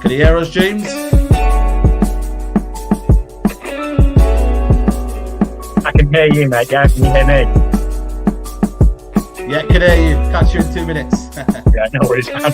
Can you hear us, James? I can hear you, mate. Yeah, can you hear me? Yeah, can hear you. Catch you in 2 minutes. Yeah, no worries, man.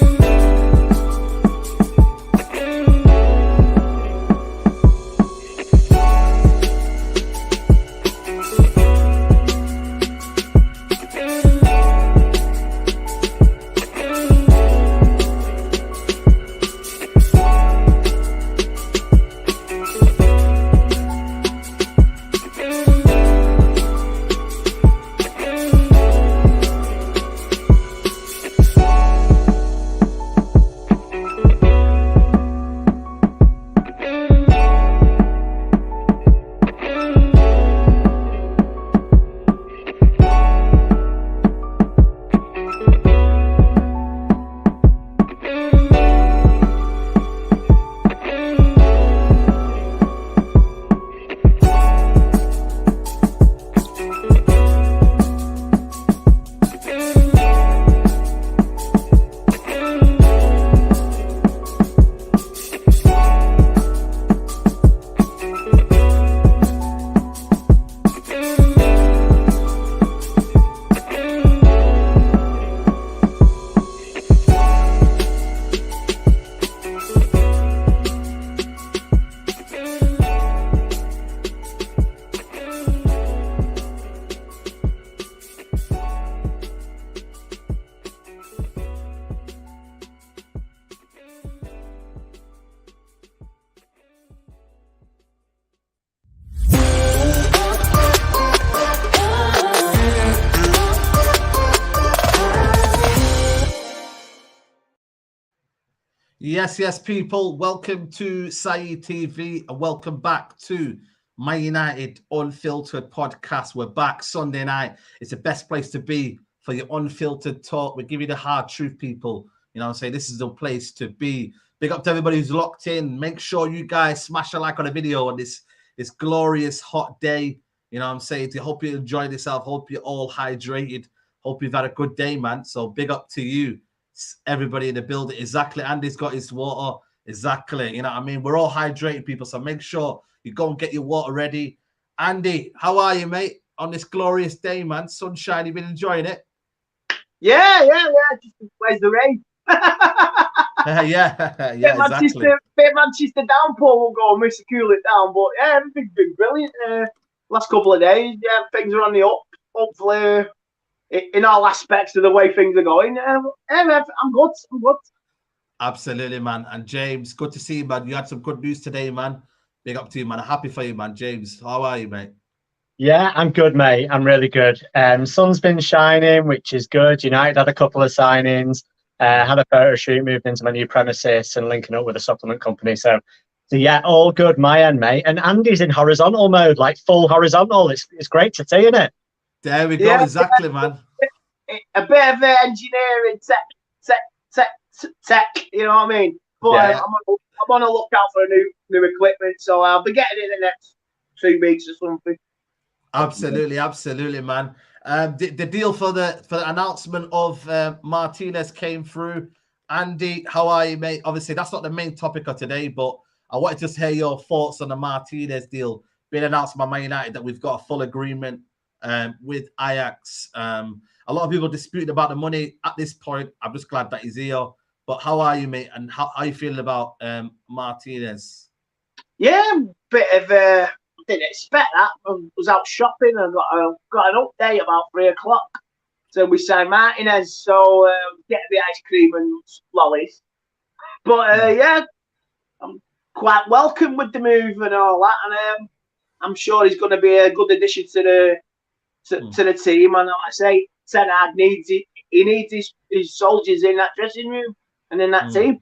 Yes, people. Welcome to Saeed TV and welcome back to My United Unfiltered podcast. We're back Sunday night. It's the best place to be for your unfiltered talk. We give you the hard truth, people. You know what I'm saying? This is the place to be. Big up to everybody who's locked in. Make sure you guys smash a like on the video on this glorious hot day. You know what I'm saying? I hope you enjoyed yourself. Hope you're all hydrated. Hope you've had a good day, man. So big up to you. Everybody in the building. Exactly. Andy's got his water. Exactly. You know what I mean? We're all hydrated, people. So make sure you go and get your water ready. Andy, how are you, mate? On this glorious day, man. Sunshine, you been enjoying it? Yeah. Just where's the rain? yeah, exactly. Bit Manchester downpour will go and miss to cool it down. But yeah, everything's been brilliant. Last couple of days, yeah, things are on the up. Hopefully, in all aspects of the way things are going. I'm good. Absolutely, man. And James, good to see you, man. You had some good news today, man. Big up to you, man. I'm happy for you, man. James, how are you, mate? Yeah, I'm good, mate. I'm really good. Sun's been shining, which is good. United had a couple of signings. Had a photo shoot, moved into my new premises and linking up with a supplement company. So yeah, all good, my end, mate. And Andy's in horizontal mode, like full horizontal. It's great to see, isn't it? There we go, exactly, man. A bit of engineering tech, you know what I mean? But yeah. I'm on a lookout for new equipment, so I'll be getting it in the next 2 weeks or something. Absolutely, man. The deal for the announcement of Martinez came through. Andy, how are you, mate? Obviously, that's not the main topic of today, but I wanted to hear your thoughts on the Martinez deal being announced by Man United, that we've got a full agreement with Ajax. A lot of people disputing about the money at this point. I'm just glad that he's here. But how are you, mate? And how are you feeling about Martinez? Yeah, bit of I didn't expect that. I was out shopping and got an update about 3 o'clock. So we signed Martinez. So get the ice cream and lollies. But yeah, I'm quite welcome with the move and all that. And I'm sure he's going to be a good addition to the team. And like I say, Ten Hag needs it. He needs his soldiers in that dressing room and in that team.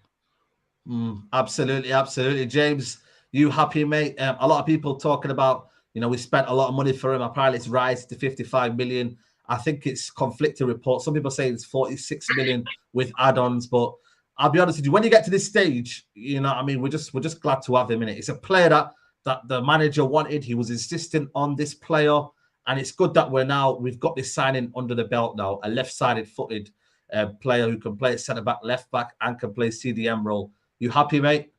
Absolutely. James, you happy, mate? A lot of people talking about, we spent a lot of money for him. Apparently it's rising to 55 million. I think it's conflicting reports. Some people say it's 46 million with add-ons, but I'll be honest with you, when you get to this stage, we're just glad to have him in it. It's a player that the manager wanted. He was insistent on this player, and it's good that we've got this signing under the belt now, a left-sided footed player who can play centre-back, left-back, and can play CDM role. You happy, mate?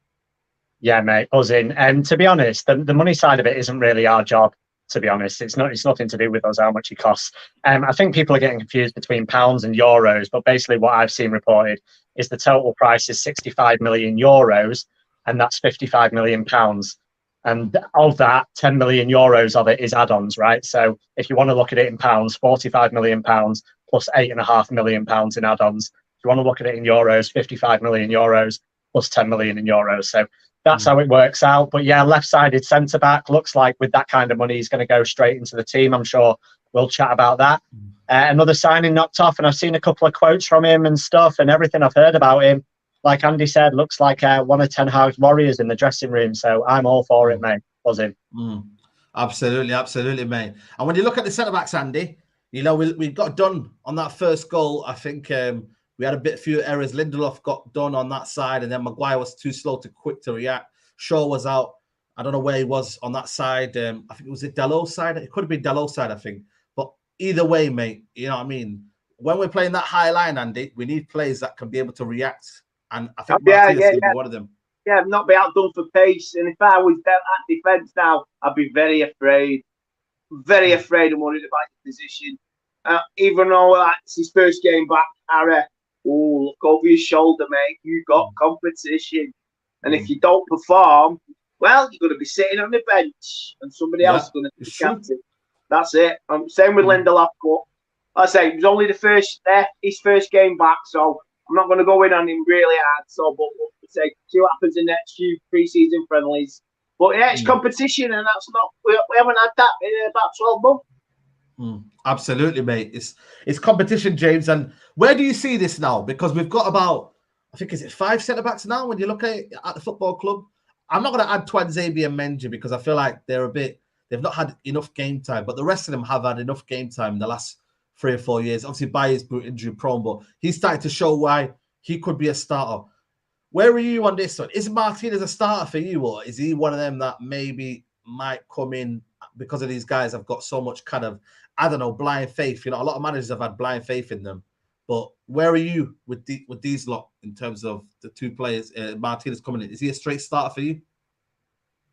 Yeah, mate, buzzing. And to be honest, the money side of it isn't really our job. To be honest, it's nothing to do with us how much it costs. I think people are getting confused between pounds and euros, but basically what I've seen reported is the total price is 65 million euros, and that's 55 million pounds. And of that, 10 million euros of it is add-ons, right? So if you want to look at it in pounds, 45 million pounds plus 8.5 million pounds in add-ons. If you want to look at it in euros, 55 million euros plus 10 million in euros. So that's how it works out. But yeah, left-sided centre-back looks like with that kind of money, he's going to go straight into the team. I'm sure we'll chat about that. Another signing knocked off, and I've seen a couple of quotes from him and stuff, and everything I've heard about him, like Andy said, looks like one of Ten Hag's warriors in the dressing room. So I'm all for it, mate. Buzzing. Absolutely, absolutely, mate. And when you look at the centre-backs, Andy, you know, we got done on that first goal. I think we had a few errors. Lindelof got done on that side, and then Maguire was too slow to quick to react. Shaw was out. I don't know where he was on that side. I think it was Dalot's side. It could have been Dalot's side, I think. But either way, mate, you know what I mean? When we're playing that high line, Andy, we need players that can be able to react. And I think Martinez is be one of them. Yeah, not be outdone for pace. And if I was at defence now, I'd be very afraid. Very afraid and worried about his position. Even though it's his first game back, Harry, look over your shoulder, mate. You've got competition. And if you don't perform, well, you're going to be sitting on the bench and somebody else is going to be captain. That's it. Same with Lindelof. But I say, it was only his first game back, so I'm not going to go in on him really hard. So, but we'll say, see what happens in the next few pre-season friendlies. But yeah, it's competition, and that's not. We haven't had that in about 12 months. Absolutely, mate. It's competition, James. And where do you see this now? Because we've got about, I think, is it 5 centre backs now? When you look at it at the football club, I'm not going to add Tuanzebe and Mendy because I feel like they've not had enough game time. But the rest of them have had enough game time in the last 3 or 4 years. Obviously, Bayer's injury prone, but he's starting to show why he could be a starter. Where are you on this one? Is Martinez a starter for you, or is he one of them that maybe might come in because of these guys have got so much kind of, I don't know, blind faith? You know, a lot of managers have had blind faith in them. But where are you with these lot in terms of the two players? Martinez coming in, is he a straight starter for you?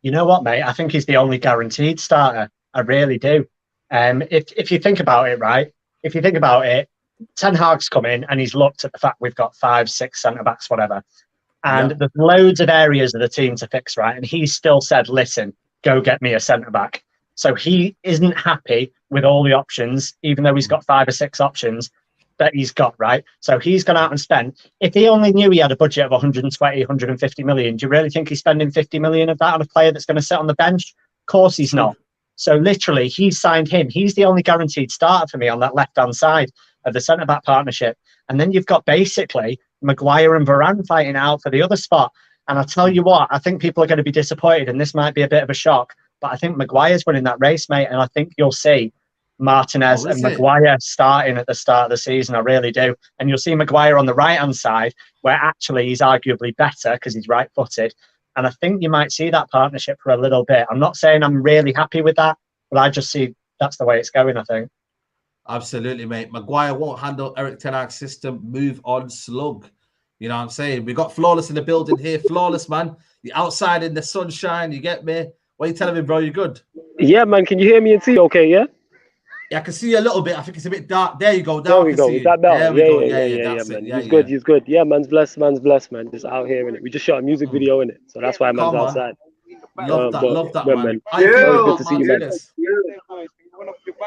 You know what, mate? I think he's the only guaranteed starter. I really do. If you think about it, right? If you think about it, Ten Hag's come in and he's looked at the fact we've got 5, 6 centre backs, whatever. And there's loads of areas of the team to fix, right? And he's still said, listen, go get me a centre back. So he isn't happy with all the options, even though he's got 5 or 6 options that he's got, right? So he's gone out and spent. If he only knew he had a budget of 120, 150 million, do you really think he's spending 50 million of that on a player that's going to sit on the bench? Of course he's not. So literally, he's signed him. He's the only guaranteed starter for me on that left-hand side of the centre-back partnership. And then you've got basically Maguire and Varane fighting out for the other spot. And I'll tell you what, I think people are going to be disappointed, and this might be a bit of a shock, but I think Maguire's winning that race, mate. And I think you'll see Martinez and Maguire starting at the start of the season. I really do. And you'll see Maguire on the right-hand side, where actually he's arguably better because he's right-footed. And I think you might see that partnership for a little bit. I'm not saying I'm really happy with that, but I just see that's the way it's going, I think. Absolutely, mate. Maguire won't handle Eric Ten Hag's system. Move on, slug. You know what I'm saying? We got Flawless in the building here. Flawless, man. You're outside in the sunshine. You get me? What are you telling me, bro? You good? Yeah, man. Can you hear me and see okay, yeah? Yeah, I can see you a little bit. I think it's a bit dark. There you go. There we go. Is that better? Yeah, man. Yeah, he's good. He's good. Yeah, man's blessed, man. Just out here in it. We just shot a music video in it, so that's why man's outside. Love that, man. Good to see you, man.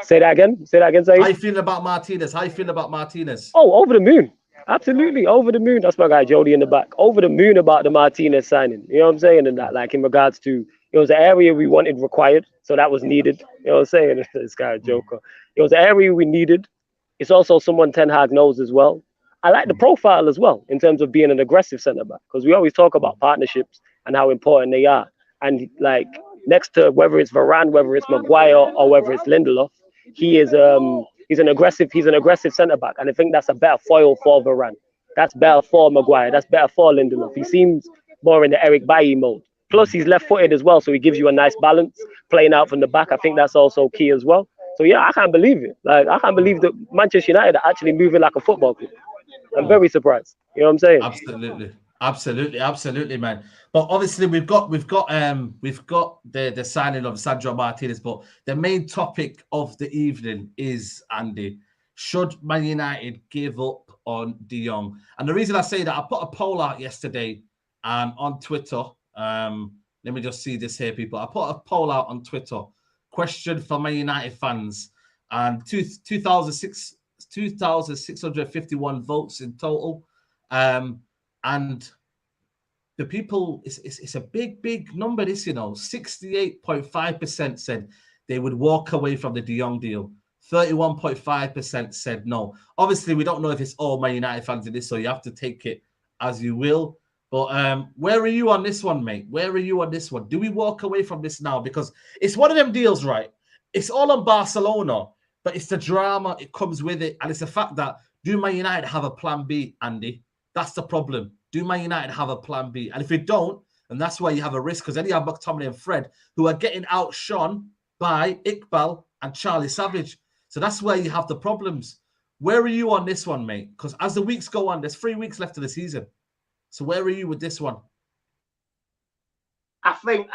Say that again, Saeed. How you feeling about Martinez? Oh, over the moon. Absolutely, over the moon. That's my guy Jody in the back. Over the moon about the Martinez signing. You know what I'm saying? And that, like, in regards to, it was an area we wanted required, so that was needed. You know what I'm saying? This guy, Joker. It was an area we needed. It's also someone Ten Hag knows as well. I like the profile as well in terms of being an aggressive centre back, because we always talk about partnerships and how important they are. And like next to whether it's Varane, whether it's Maguire, or whether it's Lindelof, he is he's an aggressive centre back, and I think that's a better foil for Varane. That's better for Maguire. That's better for Lindelof. He seems more in the Eric Bailly mode. Plus, he's left-footed as well, so he gives you a nice balance playing out from the back. I think that's also key as well. So yeah, I can't believe it. Like, I can't believe that Manchester United are actually moving like a football club. I'm very surprised. You know what I'm saying? Absolutely, man. But obviously we've got the signing of Lisandro Martinez. But the main topic of the evening is, Andy, should Man United give up on De Jong? And the reason I say that, I put a poll out yesterday on Twitter. Let me just see this here, people. I put a poll out on Twitter. Question for Man United fans, and 2,651 votes in total. And the people, it's a big number, this, 68.5% said they would walk away from the De Jong deal. 31.5% said no. Obviously, we don't know if it's all Man United fans in this, so you have to take it as you will. But where are you on this one, mate? Where are you on this one? Do we walk away from this now? Because it's one of them deals, right? It's all on Barcelona, but it's the drama, it comes with it. And it's the fact that, do Man United have a plan B, Andy? That's the problem. Do Man United have a plan B? And if you don't, and that's why you have a risk, because then you have McTominay and Fred, who are getting outshone by Iqbal and Charlie Savage. So that's where you have the problems. Where are you on this one, mate? Because as the weeks go on, there's 3 weeks left of the season. So where are you with this one? I think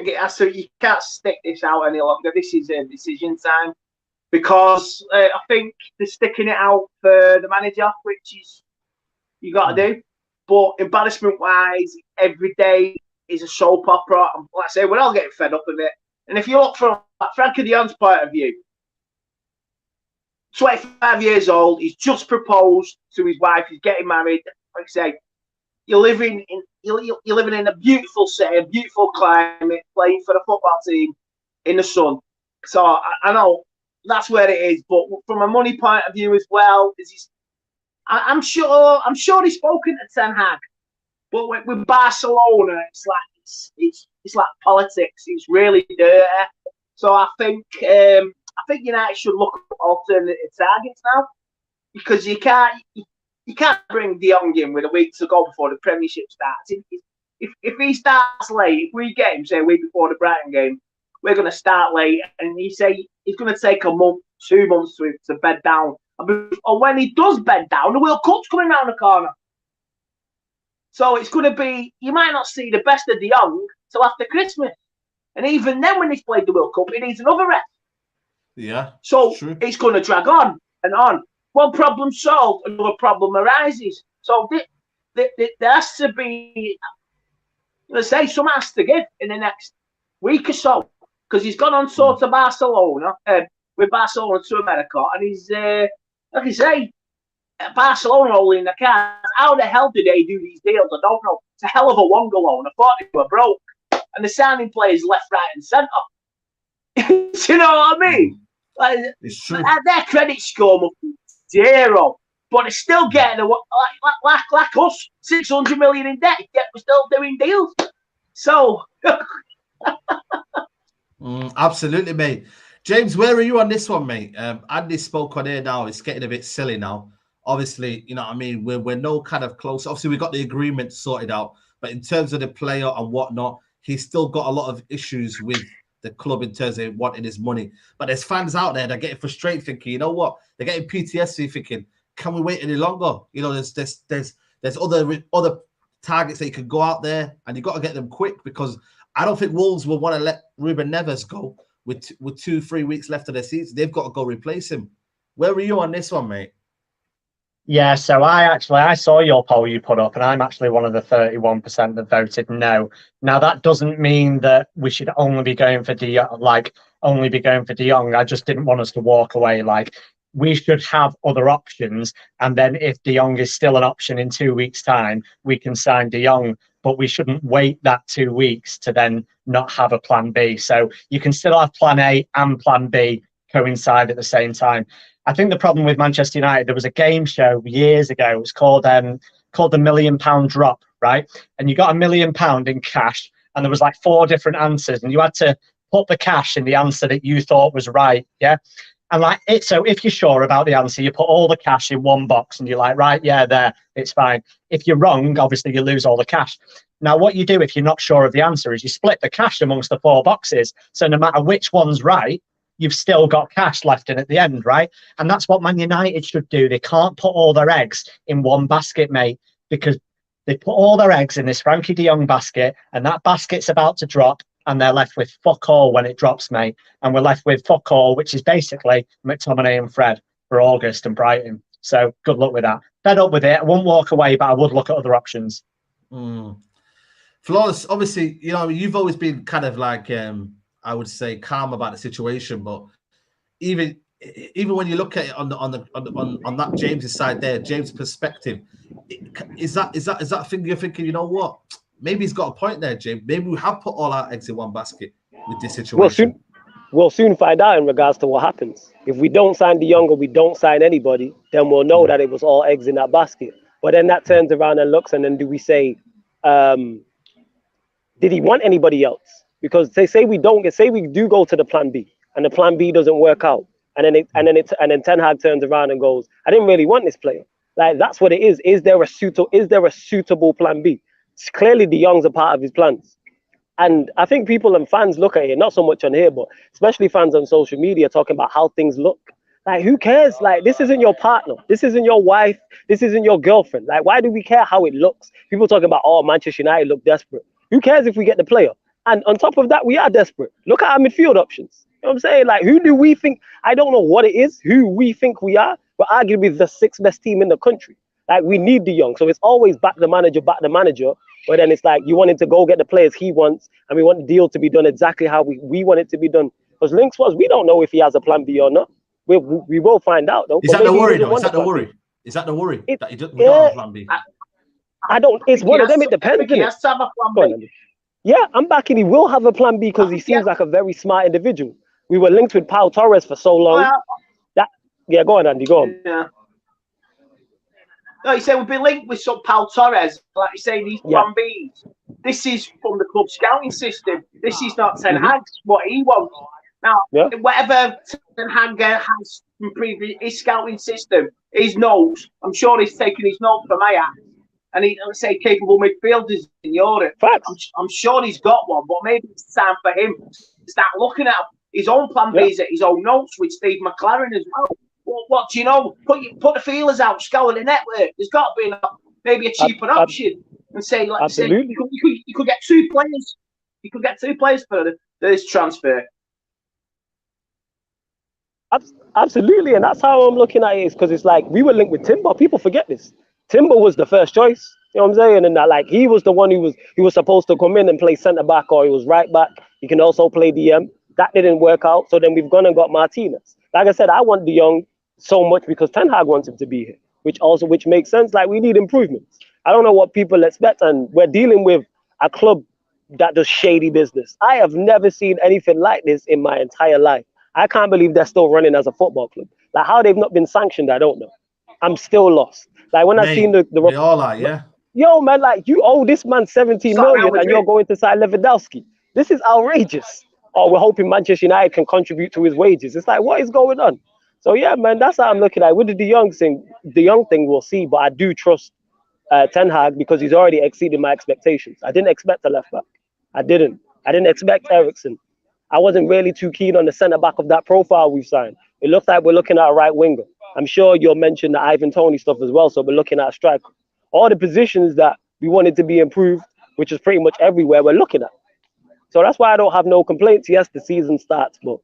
it has to. You can't stick this out any longer. This is a decision time, because I think they're sticking it out for the manager, which is you got to do. But embarrassment-wise, every day is a soap opera. And like I say, we're all getting fed up with it. And if you look from Frankie de Jong's point of view, 25 years old, he's just proposed to his wife. He's getting married. Like I say, you're living in a beautiful city, a beautiful climate, playing for a football team in the sun. So I know that's where it is. But from a money point of view as well, I'm sure he's spoken to Ten Hag, but with Barcelona, it's like politics. It's really dirty. So I think United should look at alternative targets now, because you can't bring De Jong in with a week to go before the Premiership starts. If he starts late, if we get him, say, a week before the Brighton game, we're going to start late, and he say it's going to take a month, 2 months to bed down. Or when he does bed down, the World Cup's coming around the corner. So it's going to be, you might not see the best of De Jong till after Christmas. And even then, when he's played the World Cup, he needs another rest. Yeah. So it's going to drag on and on. One problem solved, another problem arises. So there has to be, let's say, some has to give in the next week or so, because he's gone on tour to Barcelona, with Barcelona to America, and he's, like I say, Barcelona only in the cards. How the hell do they do these deals? I don't know. It's a hell of a Wonga loan. I thought they were broke, and the signing players left, right, and centre. Do you know what I mean? Like, it's true. Their credit score must be 0, but they're still getting like us, 600 million in debt. Yet we're still doing deals. So, absolutely, mate. James, where are you on this one, mate? Andy spoke on here now. It's getting a bit silly now. Obviously, you know what I mean? We're no kind of close. Obviously, we got the agreement sorted out. But in terms of the player and whatnot, he's still got a lot of issues with the club in terms of wanting his money. But there's fans out there that are getting frustrated, thinking, you know what? They're getting PTSD, thinking, can we wait any longer? You know, there's other targets that you can go out there, and you got to get them quick, because I don't think Wolves will want to let Ruben Neves go with 2-3 weeks left of their season. They've got to go replace him. Where are you on this one, mate? Yeah, so I saw your poll you put up, and I'm actually one of the 31% that voted no. Now that doesn't mean that we should only be going for De Jong. I just didn't want us to walk away. Like, we should have other options, and then if De Jong is still an option in 2 weeks' time, we can sign De Jong. But we shouldn't wait that 2 weeks to then not have a plan B. So you can still have plan A and plan B coincide at the same time. I think the problem with Manchester United, there was a game show years ago. It was called the £1 Million Drop, right? And you got £1 million in cash, and there was like 4 different answers, and you had to put the cash in the answer that you thought was right, yeah? And like it, so if you're sure about the answer, you put all the cash in one box, and you're like, right, yeah, there, it's fine. If you're wrong, obviously you lose all the cash. Now, what you do if you're not sure of the answer is you split the cash amongst the 4 boxes. So no matter which one's right, you've still got cash left in at the end, right? And that's what Man United should do. They can't put all their eggs in one basket, mate, because They put all their eggs in this Frankie de Jong basket, and that basket's about to drop, and they're left with fuck all when it drops, mate. And we're left with fuck all, which is basically McTominay and Fred for August and Brighton. So good luck with that. Fed up with it. I won't walk away, but I would look at other options. Flawless, obviously, you know, you've always been kind of like, I would say, calm about the situation, but even when you look at it on that James's side there, James' perspective, is that thing you're thinking, you know what? Maybe he's got a point there, James. Maybe we have put all our eggs in one basket with this situation. We'll soon find out in regards to what happens. If we don't sign De Jong or we don't sign anybody, then we'll know that it was all eggs in that basket. But then that turns around and looks, and then do we say, did he want anybody else? Because they say we do go to the plan B, and the plan B doesn't work out, and then Ten Hag turns around and goes, I didn't really want this player. Like, that's what it is. Is there a suitable plan B? It's clearly De Jong's a part of his plans. And I think people and fans look at it, not so much on here, but especially fans on social media talking about how things look. Like, who cares? Like, this isn't your partner. This isn't your wife. This isn't your girlfriend. Like, why do we care how it looks? People talking about, oh, Manchester United look desperate. Who cares if we get the player? And on top of that, we are desperate. Look at our midfield options. You know what I'm saying? Like, who do we think? I don't know what it is, who we think we are. We're arguably the 6th best team in the country. Like, we need De Jong. So it's always back the manager. But then it's like, you want him to go get the players he wants, and we want the deal to be done exactly how we want it to be done. Because Links was, we don't know if he has a plan B or not. We will find out, though. Is that the worry, though? Is that the worry? Is that the worry? That we don't have a plan B? I don't. It's one of them. It depends. He has to have a plan B. Yeah, I'm backing. He will have a plan B because he seems like a very smart individual. We were linked with Pau Torres for so long. Go on, Andy. Go on. Yeah. No, you said we've been linked with some Pau Torres, like you say, these plan Bs. This is from the club scouting system. This is not Ten Hag's what he wants. Now, whatever Ten Hag has from previous his scouting system, his notes, I'm sure he's taken his notes from Ajax. And he, let's say, capable midfielders in Europe. I'm sure he's got one, but maybe it's time for him to start looking at his own plan Bs, at his own notes with Steve McLaren as well. What do you know? Put the feelers out, scour the network. There's got to be maybe a cheaper option, and say, like, say, you could get 2 players. You could get 2 players for this transfer. Absolutely, and that's how I'm looking at it. Is because it's like we were linked with Timber. People forget this. Timber was the first choice. You know what I'm saying? And that, like, he was the one who was supposed to come in and play centre back, or he was right back. He can also play DM. That didn't work out. So then we've gone and got Martinez. Like I said, I want De Jong so much because Ten Hag wants him to be here, which makes sense. Like, we need improvements. I don't know what people expect, and we're dealing with a club that does shady business. I have never seen anything like this in my entire life. I can't believe they're still running as a football club. Like, how they've not been sanctioned, I don't know. I'm still lost. Like, when I've seen the they all are, yeah. Yo, man, like, you owe this man 17 million and you're going to sign Lewandowski. This is outrageous. Oh, we're hoping Manchester United can contribute to his wages. It's like, what is going on? So, yeah, man, that's how I'm looking at it. With the De Jong thing, we'll see. But I do trust Ten Hag because he's already exceeded my expectations. I didn't expect a left back. I didn't expect Eriksen. I wasn't really too keen on the centre back of that profile we've signed. It looks like we're looking at a right winger. I'm sure you'll mention the Ivan Toney stuff as well. So we're looking at a striker. All the positions that we wanted to be improved, which is pretty much everywhere, we're looking at. So that's why I don't have no complaints. Yes, the season starts, but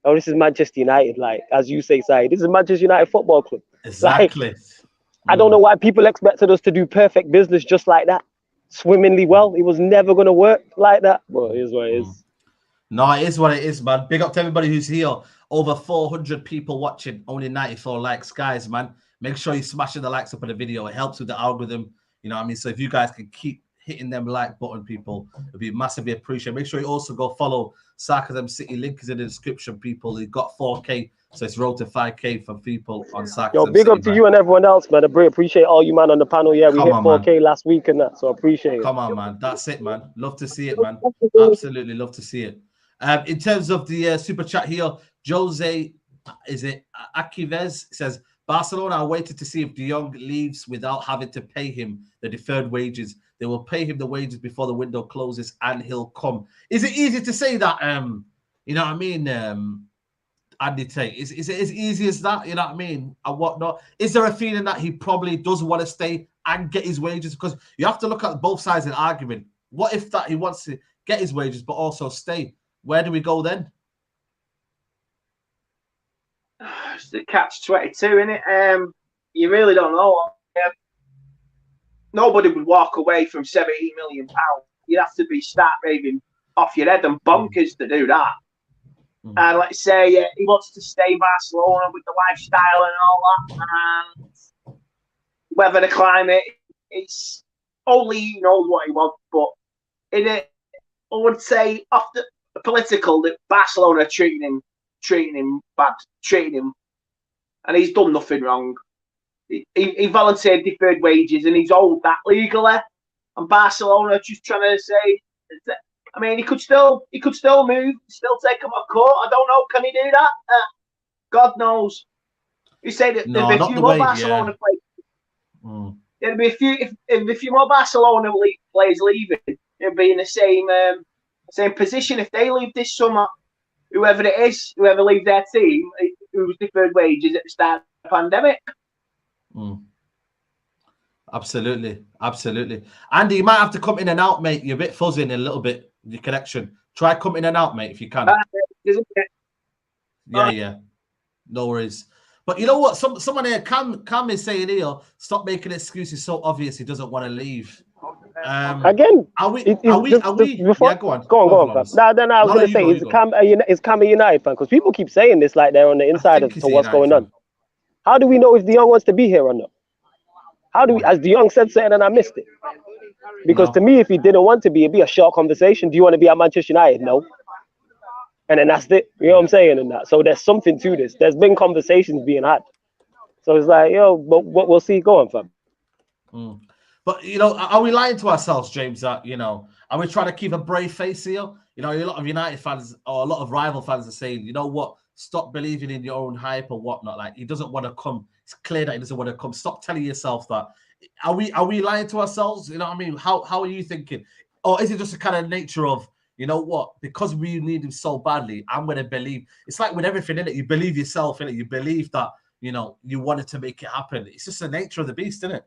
this is Manchester United. Like, as you say, Sai, this is Manchester United Football Club. Exactly. Like, I don't know why people expected us to do perfect business just like that, swimmingly well. It was never going to work like that. Well, it is what it is. No, it is what it is, man. Big up to everybody who's here. Over 400 people watching, only 94 likes. Guys, man, make sure you're smashing the likes up on the video. It helps with the algorithm. You know what I mean? So if you guys can keep hitting them like button, people, it'd be massively appreciated. Make sure you also go follow Sarcasm City. Link is in the description, people. He's got 4K, so it's road to 5K for people on Sarcasm Yo, big City, up to you and everyone else, man. I appreciate all you, man, on the panel. Yeah, we hit 4K man. last week and that, so appreciate it. Come on, man. That's it, man. Love to see it, man. Absolutely love to see it. In terms of the super chat here, Jose, is it Akivez, says, Barcelona are waiting to see if De Jong leaves without having to pay him the deferred wages. They will pay him the wages before the window closes and he'll come. Is it easy to say that, you know what I mean, Andy Tate? Is it as easy as that, you know what I mean, and whatnot? Is there a feeling that he probably doesn't want to stay and get his wages? Because you have to look at both sides of the argument. What if that he wants to get his wages but also stay? Where do we go then? It's the catch-22, isn't it? You really don't know. Nobody would walk away from £70 million. You'd have to be start raving off your head and bonkers to do that. And let's say he wants to stay in Barcelona with the lifestyle and all that, and weather the climate. It's only he knows what he wants. But in it, I would say off the political that Barcelona are treating him bad, and he's done nothing wrong. He volunteered deferred wages, and he's owed that legally. And Barcelona are just trying to say, I mean, he could still move, still take him off court. I don't know, can he do that? God knows. You say that there'll be a few more Barcelona players. There'll be a few more Barcelona players leaving. It'll be in the same position if they leave this summer. Whoever it is, whoever leaves their team, who was deferred wages at the start of the pandemic. Absolutely. Andy, you might have to come in and out, mate. You're a bit fuzzing a little bit, your connection. Try come in and out, mate, if you can. Yeah. No worries. But you know what? Someone here, Cam is saying here, stop making excuses so obvious he doesn't want to leave. Again, are we? Yeah, go on. No, I was going to say, is Cam a United fan? Because people keep saying this like they're on the inside as to what's going on. How do we know if De Jong wants to be here or not? How do we, as De Jong said something and I missed it? Because to me, if he didn't want to be, it'd be a short conversation. Do you want to be at Manchester United? No. And then that's it. You know what I'm saying? And that. So there's something to this. There's been conversations being had. So it's like, but we'll see going, fam. But, are we lying to ourselves, James, that, are we trying to keep a brave face here? A lot of United fans or a lot of rival fans are saying, you know what? Stop believing in your own hype or whatnot. Like, he doesn't want to come. It's clear that he doesn't want to come. Stop telling yourself that. Are we lying to ourselves? You know what I mean? How are you thinking? Or is it just a kind of nature of, you know what? Because we need him so badly, I'm going to believe. It's like with everything in it. You believe yourself in it. You believe that, you wanted to make it happen. It's just the nature of the beast, isn't it?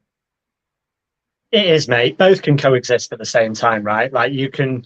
It is, mate. Both can coexist at the same time, right? Like he can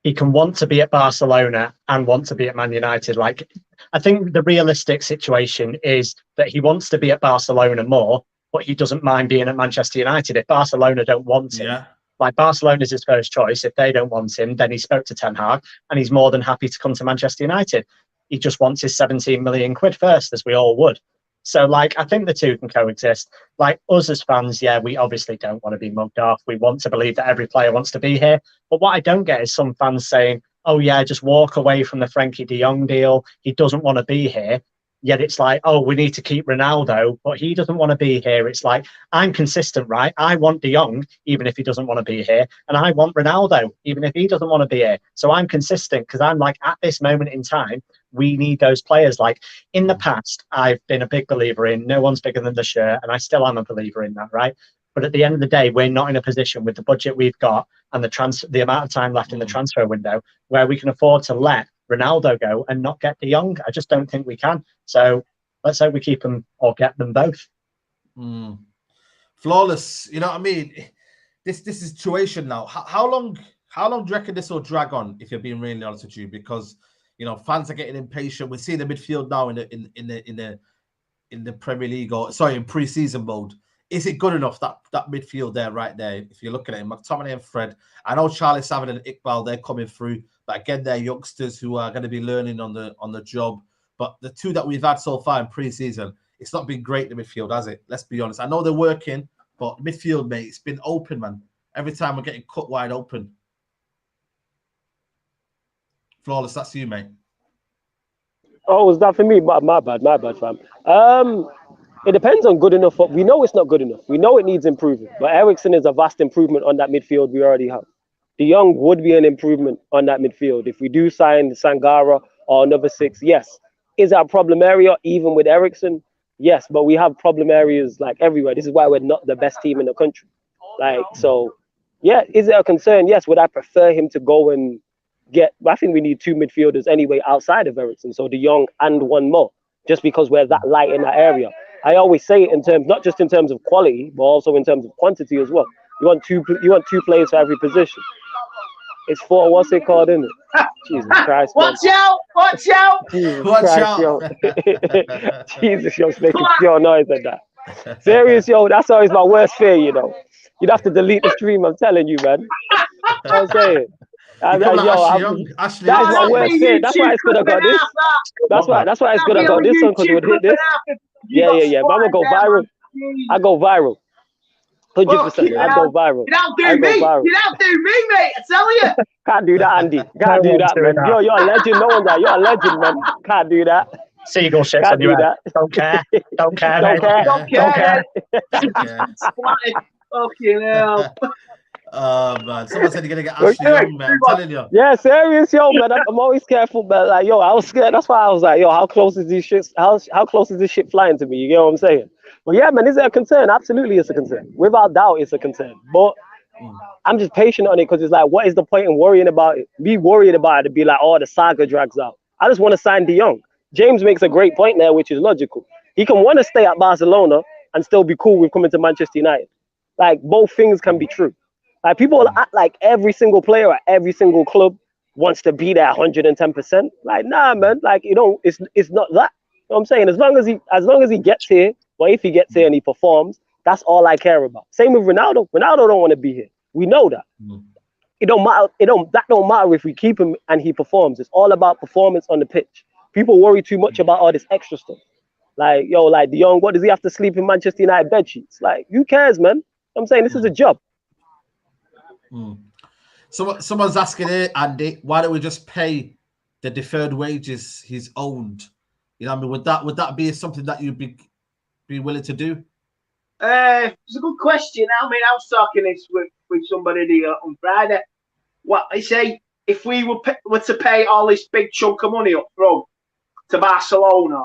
want to be at Barcelona and want to be at Man United. Like, I think the realistic situation is that he wants to be at Barcelona more, but he doesn't mind being at Manchester United. If Barcelona don't want him, like Barcelona's his first choice. If they don't want him, then he spoke to Ten Hag and he's more than happy to come to Manchester United. He just wants his 17 million quid first, as we all would. So, like, I think the two can coexist. Like, us as fans, we obviously don't want to be mugged off. We want to believe that every player wants to be here. But what I don't get is some fans saying, oh, yeah, just walk away from the Frankie de Jong deal. He doesn't want to be here. Yet it's like, oh, we need to keep Ronaldo, but he doesn't want to be here. It's like, I'm consistent, right? I want de Jong, even if he doesn't want to be here. And I want Ronaldo, even if he doesn't want to be here. So I'm consistent because I'm like, at this moment in time, we need those players. Like in the past, I've been a big believer in no one's bigger than the shirt. And I still am a believer in that, right? But at the end of the day, we're not in a position with the budget we've got and the amount of time left in the transfer window where we can afford to let Ronaldo go and not get de Jong. I just don't think we can. So let's hope we keep them or get them both. Flawless. You know what I mean? This is situation now. How long do you reckon this will drag on? If you're being really honest with you, because fans are getting impatient. We're seeing the midfield now in the Premier League in pre-season mode. Is it good enough that midfield there, right there? If you're looking at him, McTominay and Fred. I know Charlie Savin and Iqbal, they're coming through, but again, they're youngsters who are going to be learning on the job. But the two that we've had so far in pre-season, it's not been great in the midfield, has it? Let's be honest. I know they're working, but midfield, mate, it's been open, man. Every time we're getting cut wide open. Flawless, that's you, mate. Oh, was that for me? My bad, fam. It depends on good enough. We know it's not good enough. We know it needs improvement. But Eriksen is a vast improvement on that midfield we already have. De Jong would be an improvement on that midfield. If we do sign Sangara or another 6, yes. Is that a problem area even with Eriksen? Yes, but we have problem areas like everywhere. This is why we're not the best team in the country. So, yeah, is it a concern? Yes. Would I prefer him to go and I think we need 2 midfielders anyway outside of Eriksen. So De Jong and one more, just because we're that light in that area. I always say it in terms, not just in terms of quality, but also in terms of quantity as well. You want two players for every position. It's for what's it called, isn't it? Jesus Christ, man. Watch out! Watch out! Jesus Watch Christ, out. yo. Jesus, yo, it's making pure noise like that. Serious, yo, that's always my worst fear, you know. You'd have to delete the stream, I'm telling you, man. I'm saying. You come like Ashley Young. Ashley That is Young. my worst fear. That's why it's good I got this. That's why it's good I got this one, because it would hit this. Yeah. Man, I go viral. I go viral. 100%. I go viral. You don't do me. You don't do me, mate. I tell you. Can't do that, Andy. Can't do that, man. You're a legend. No one's that. You're a legend, man. Can't do that. Seagull ships on your head. Don't care. Don't care. Don't care. Splattered. Fucking hell. Oh man, someone said you're gonna get Ashley Young, man. I'm telling you. Yeah, serious, yo, man. I'm always careful, man. Like, yo, I was scared. That's why I was like, yo, how close is this shit? How close is this shit flying to me? You get what I'm saying? But yeah, man, is it a concern? Absolutely, it's a concern. Without doubt, it's a concern. But I'm just patient on it because it's like, what is the point in worrying about it? Be worried about it to be like, oh, the saga drags out. I just want to sign De Jong. James makes a great point there, which is logical. He can want to stay at Barcelona and still be cool with coming to Manchester United. Like, both things can be true. Like, people act like every single player at every single club wants to be there 110%. Like, nah, man. Like, you know, it's not that. You know what I'm saying? As long as he gets here, or if he gets here and he performs, that's all I care about. Same with Ronaldo. Ronaldo don't want to be here. We know that. It don't matter. That don't matter if we keep him and he performs. It's all about performance on the pitch. People worry too much about all this extra stuff. Like, yo, like De Jong, what does he have to sleep in Manchester United bed sheets? Like, who cares, man? I'm saying this is a job. Someone's asking here, Andy, why don't we just pay the deferred wages he's owned? You know what I mean? Would that be something that you'd be willing to do? It's a good question. I mean, I was talking this with somebody on Friday. What I say, if we were to pay all this big chunk of money up front to Barcelona,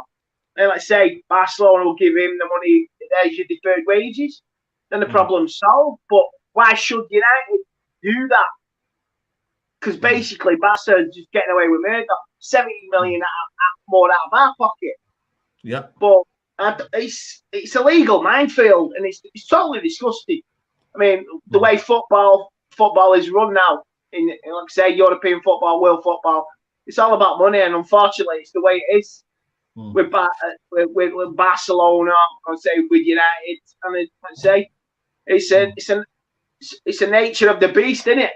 and let's say Barcelona will give him the money, there's your deferred wages, then the problem's solved. But why should United do that? Because basically, Barcelona's just getting away with murder. 70 million more out of our pocket. Yeah. But it's a legal minefield, and it's totally disgusting. I mean, the way football is run now, in like I say, European football, world football, it's all about money, and unfortunately, it's the way it is with Barcelona. I say with United, and I say it's a nature of the beast, isn't it?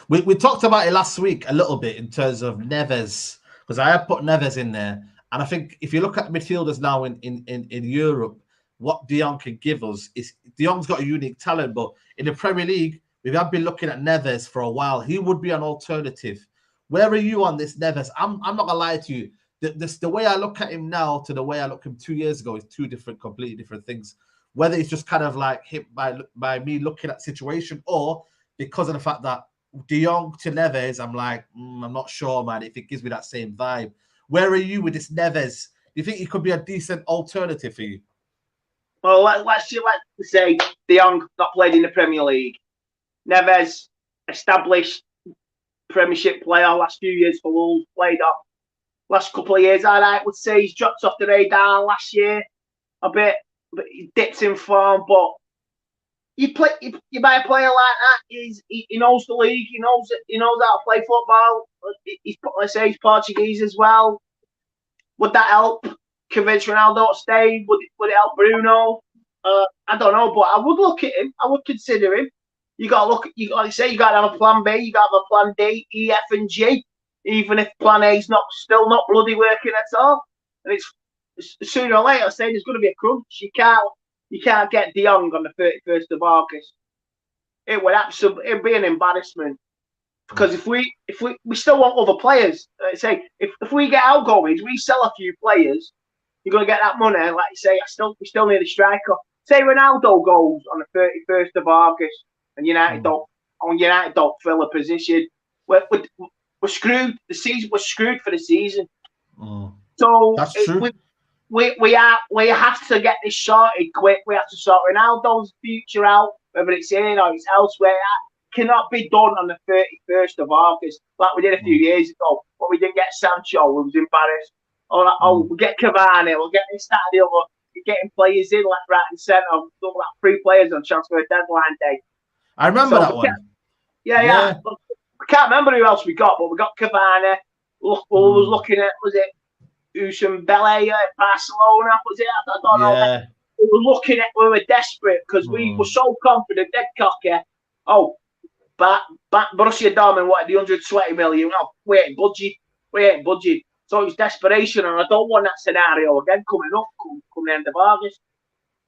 We talked about it last week a little bit in terms of Neves, because I have put Neves in there, and I think if you look at midfielders now in Europe, what De Jong can give us is De Jong's got a unique talent, but in the Premier League, we have been looking at Neves for a while. He would be an alternative. Where are you on this Neves? I'm not gonna lie to you. The way I look at him now to the way I looked at him 2 years ago is completely different things. Whether it's just kind of like hit by me looking at the situation, or because of the fact that De Jong to Neves, I'm like, I'm not sure, man, if it gives me that same vibe. Where are you with this Neves? Do you think he could be a decent alternative for you? Well, let's say De Jong not played in the Premier League. Neves, established Premiership player, last few years for Wolves, played up. Last couple of years, I would say he's dropped off the radar last year a bit, but he dips in form. But you buy a player like that, he knows the league, he knows how to play football. Let's say he's Portuguese as well. Would that help convince Ronaldo to stay? Would it help Bruno? I don't know, but I would look at him. I would consider him. You got to look. You got to have a plan B. You got to have a plan D, E, F, and G. Even if plan A is still not bloody working at all, and it's sooner or later, I say there's going to be a crunch. You can't get De Jong on the 31st of August. It would it'd be an embarrassment, because if we still want other players. Say if we get outgoings, we sell a few players, you're going to get that money. Like you say, we still need a striker. Say Ronaldo goes on the 31st of August, and United don't fill a position. We're screwed. The season was screwed for the season. So that's true. We have to get this sorted quick. We have to sort Ronaldo's future out, whether it's here or it's elsewhere. That cannot be done on the 31st of August, like we did a few years ago. But we didn't get Sancho, we was embarrassed. We'll get Cavani, we'll get this, that, and the other. you're getting players in left, right, and centre. I've got like 3 players on transfer deadline day. I remember that one. Yeah. I can't remember who else we got, but we got Cavani. Was looking at, was it Usambele at Barcelona? Was it? I don't know. We were looking at, we were desperate because we were so confident, dead cocky. Oh, but Borussia Dortmund wanted the 120 million. Oh, we ain't budget. So it was desperation, and I don't want that scenario again coming up come the end of August.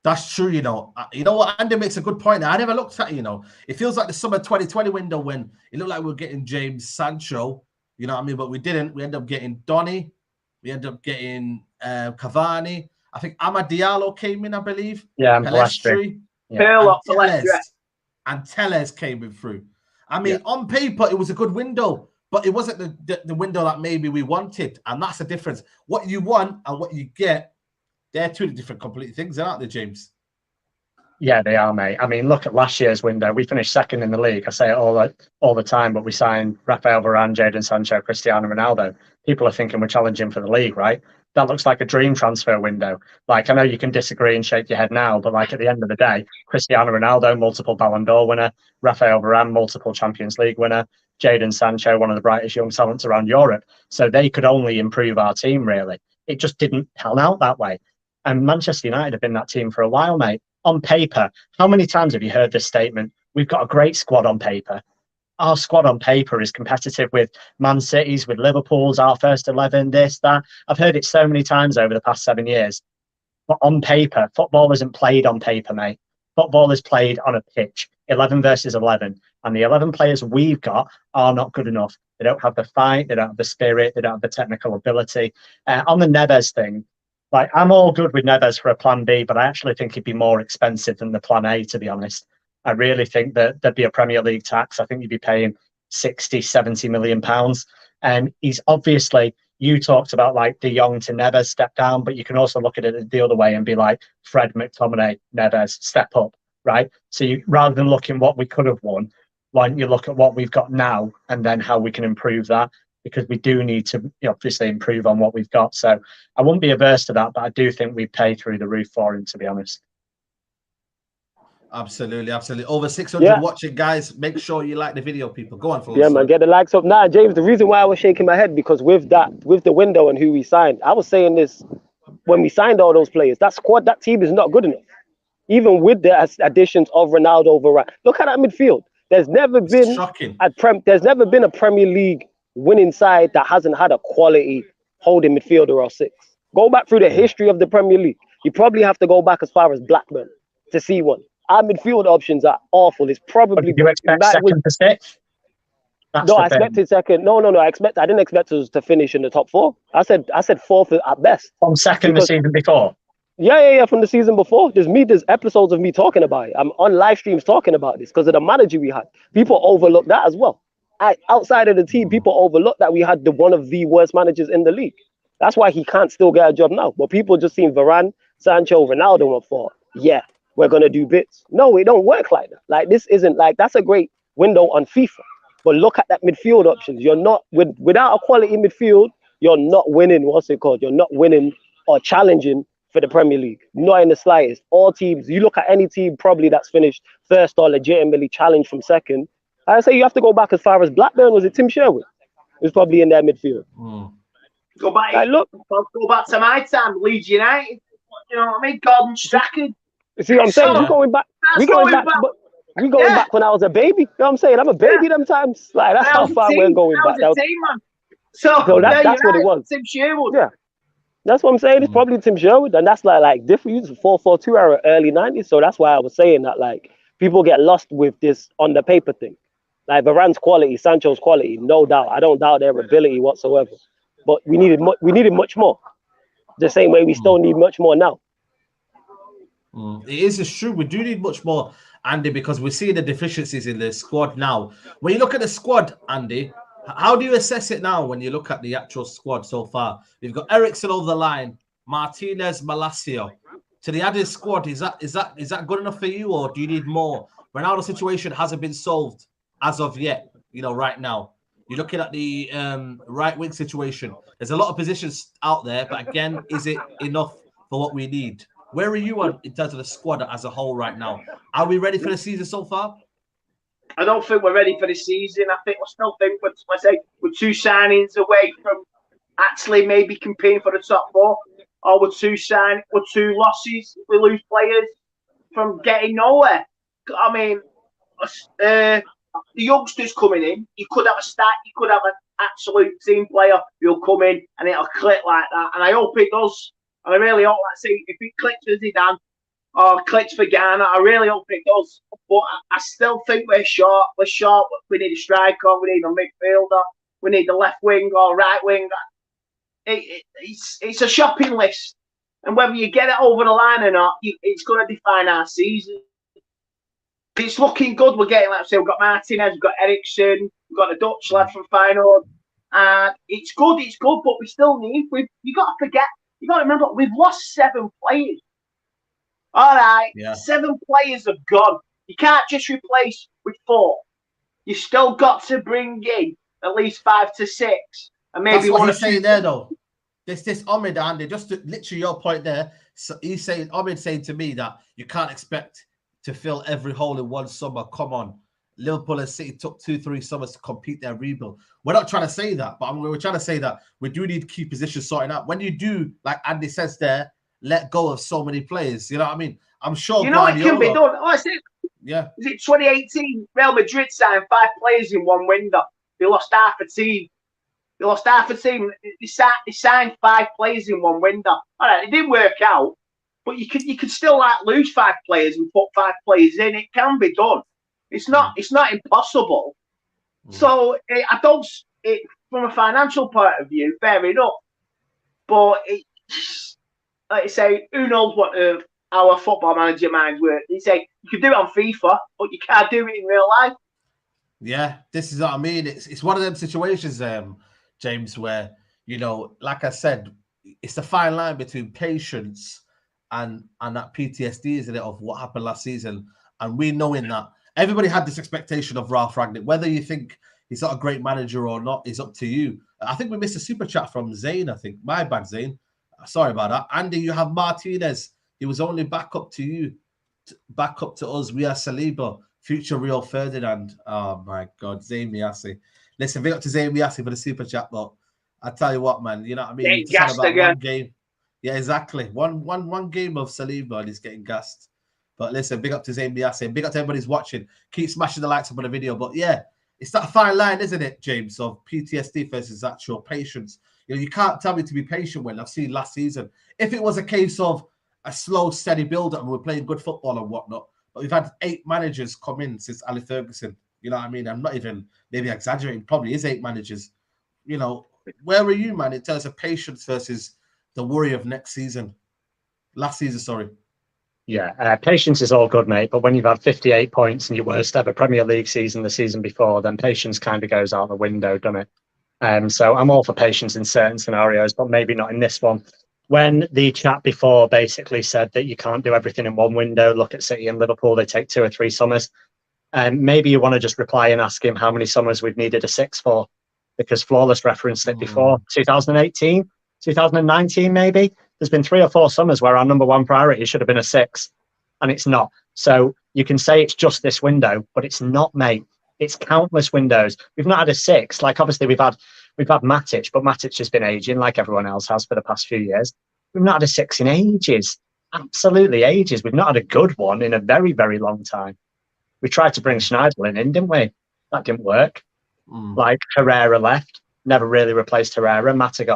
That's true, you know. You know what? Andy makes a good point. I never looked at it, you know. It feels like the summer 2020 window when it looked like we were getting James Sancho, you know what I mean? But we didn't. We ended up getting Donny. We ended up getting Cavani. I think Amad Diallo came in, I believe. Yeah, and Palestri. And Tellez came in through. I mean, on paper, it was a good window, but it wasn't the window that maybe we wanted. And that's the difference. What you want and what you get, they're two different complete things, aren't they, James? Yeah, they are, mate. I mean, look at last year's window. We finished second in the league. I say it all the time, but we signed Rafael Varane, Jadon Sancho, Cristiano Ronaldo. People are thinking we're challenging for the league, right? That looks like a dream transfer window. Like, I know you can disagree and shake your head now, but like at the end of the day, Cristiano Ronaldo, multiple Ballon d'Or winner, Rafael Varane, multiple Champions League winner, Jadon Sancho, one of the brightest young talents around Europe. So they could only improve our team, really. It just didn't pan out that way. And Manchester United have been that team for a while, mate. On paper, how many times have you heard this statement? We've got a great squad on paper. Our squad on paper is competitive with Man City's, with Liverpool's, our first 11, this, that. I've heard it so many times over the past 7 years. But on paper, football isn't played on paper, mate. Football is played on a pitch, 11 versus 11. And the 11 players we've got are not good enough. They don't have the fight, they don't have the spirit, they don't have the technical ability. On the Neves thing, like, I'm all good with Neves for a plan B, but I actually think he'd be more expensive than the plan A, to be honest. I really think that there'd be a Premier League tax. I think you'd be paying 60, 70 million pounds. And he's obviously, you talked about like De Jong to Neves step down, but you can also look at it the other way and be like Fred, McTominay, Neves, step up, right? So you, rather than looking what we could have won, why don't you look at what we've got now and then how we can improve that? Because we do need to obviously improve on what we've got. So I wouldn't be averse to that, but I do think we'd pay through the roof for him, to be honest. Absolutely. Over 600 watching, guys. Make sure you like the video, people. Go on, fellas. Yeah, man, get the likes up. Nah, James, the reason why I was shaking my head, because with the window and who we signed, I was saying this when we signed all those players, that squad, that team is not good enough. Even with the additions of Ronaldo, Varane. Look at that midfield. There's never been a Premier League winning side that hasn't had a quality holding midfielder or 6. Go back through the history of the Premier League. You probably have to go back as far as Blackburn to see one. Our midfield options are awful. It's probably. Did you expect second to 6? No, I expected second. No. I didn't expect us to finish in the top 4. I said 4th at best. From second the season before. Yeah, from the season before. There's episodes of me talking about it. I'm on live streams talking about this because of the manager we had. People overlook that as well. Outside of the team, people overlook that we had one of the worst managers in the league. That's why he can't still get a job now. But people just seen Varane, Sancho, Ronaldo and thought, yeah, we're going to do bits. No, it don't work like that. Like, this isn't like, that's a great window on FIFA. But look at that midfield options. You're not, without a quality midfield, you're not winning, You're not winning or challenging for the Premier League. Not in the slightest. All teams, you look at any team probably that's finished first or legitimately challenged from second, I say you have to go back as far as Blackburn. Was it Tim Sherwood? It was probably in their midfield. Go back. Go back to my time, Leeds United. You know what I mean? Gordon Strachan. You see what I'm saying? We're going back. We're going back when I was a baby. You know what I'm saying? I'm a baby them times. Like, that's how far we're going back. That was a team, man. So that's what it was. Tim Sherwood. Yeah. That's what I'm saying. It's probably Tim Sherwood. And that's like different. 4-4-2 era, early 90s. So that's why I was saying that, like, people get lost with this on the paper thing. Like, Varane's quality, Sancho's quality, no doubt. I don't doubt their ability whatsoever. But we needed much more. The same way we still need much more now. It's true. We do need much more, Andy, because we're seeing the deficiencies in the squad now. When you look at the squad, Andy, how do you assess it now when you look at the actual squad so far? We've got Eriksen over the line, Martinez, Malacio. To the added squad, is that good enough for you, or do you need more? Ronaldo's situation hasn't been solved as of yet, right now. You're looking at the right wing situation. There's a lot of positions out there, but again, is it enough for what we need? Where are you on in terms of the squad as a whole right now? Are we ready for the season so far? I don't think we're ready for the season. I still think we're 2 signings away from actually maybe competing for the top 4, or we're 2 losses. We lose players from getting nowhere. I mean, the youngsters coming in, you could have an absolute team player who'll come in and it'll click like that. And I hope it does. And I really hope that. See, if it clicks for Zidane or clicks for Ghana, I really hope it does. But I still think we're short. We're short. We need a striker. We need a midfielder. We need a left wing or right wing. It's a shopping list. And whether you get it over the line or not, it's going to define our season. It's looking good. We're getting, like I say, we've got Martinez, we've got Ericsson, we've got the Dutch lad from Feyenoord. And it's good, but we still need, you got to remember, we've lost 7 players. All right, 7 players have gone. You can't just replace with 4. You still got to bring in at least 5 to 6. And maybe that's what he's saying there, though. This Ahmed, Andy, just to literally your point there. So he's saying, Ahmed saying to me that you can't expect to fill every hole in one summer. Come on. Liverpool and City took 2-3 summers to complete their rebuild. We're not trying to say that, but we're trying to say that we do need key positions sorting out. When you do, like Andy says there, let go of so many players, you know what I mean? I'm sure you know Guardiola, it can be done. Oh, is it 2018? Real Madrid signed 5 players in one window. They lost half a team. They signed 5 players in one window. All right, it didn't work out, but you could still like lose 5 players and put 5 players in. It can be done. It's not impossible. So I don't. From a financial point of view, fair enough. But like I say, who knows what our football manager minds work? He say you can do it on FIFA, but you can't do it in real life. Yeah, this is what I mean. It's one of them situations, James, where, you know, like I said, it's a fine line between patience and that PTSD, isn't it, of what happened last season. And we knowing that everybody had this expectation of Ralph Rangnick. Whether you think he's not a great manager or not is up to you. I think we missed a super chat from Zayn, I think. My bad, Zayn. Sorry about that. Andy, you have Martinez. He was only back up to you, back up to us. We are Saliba, future Rio Ferdinand. Oh, my God. Zayn Miassi. Listen, big up to Zayn Miassi for the super chat, but I tell you what, man, you know what I mean? Getting gassed again. One game. Yeah, exactly. One game of Saliba and he's getting gassed. But listen, big up to Zayn Miassi. Big up to everybody who's watching. Keep smashing the likes up on the video. But yeah, it's that fine line, isn't it, James, of PTSD versus actual patience. You know, you can't tell me to be patient when I've seen last season. If it was a case of a slow, steady build-up and we're playing good football and whatnot, but we've had 8 managers come in since Ali Ferguson. You know what I mean? I'm not even maybe exaggerating. Probably is 8 managers. You know, where are you, man, in terms of patience versus the worry of next season? Last season, sorry. Yeah, patience is all good, mate. But when you've had 58 points in your worst ever Premier League season the season before, then patience kind of goes out the window, doesn't it? So I'm all for patience in certain scenarios, but maybe not in this one. When the chat before basically said that you can't do everything in one window, look at City and Liverpool, they take 2 or 3 summers. Maybe you want to just reply and ask him how many summers we've needed a 6 for, because Flawless referenced it before. 2018, 2019, maybe. There's been 3 or 4 summers where our number 1 priority should have been a 6, and it's not. So you can say it's just this window, but it's not, mate. It's countless windows. We've not had a 6. Like, obviously, we've had Matic, but Matic has been aging like everyone else has for the past few years. We've not had a 6 in ages. Absolutely ages. We've not had a good one in a very, very long time. We tried to bring Schneiderlin in, didn't we? That didn't work. Like, Herrera left, never really replaced Herrera. Matic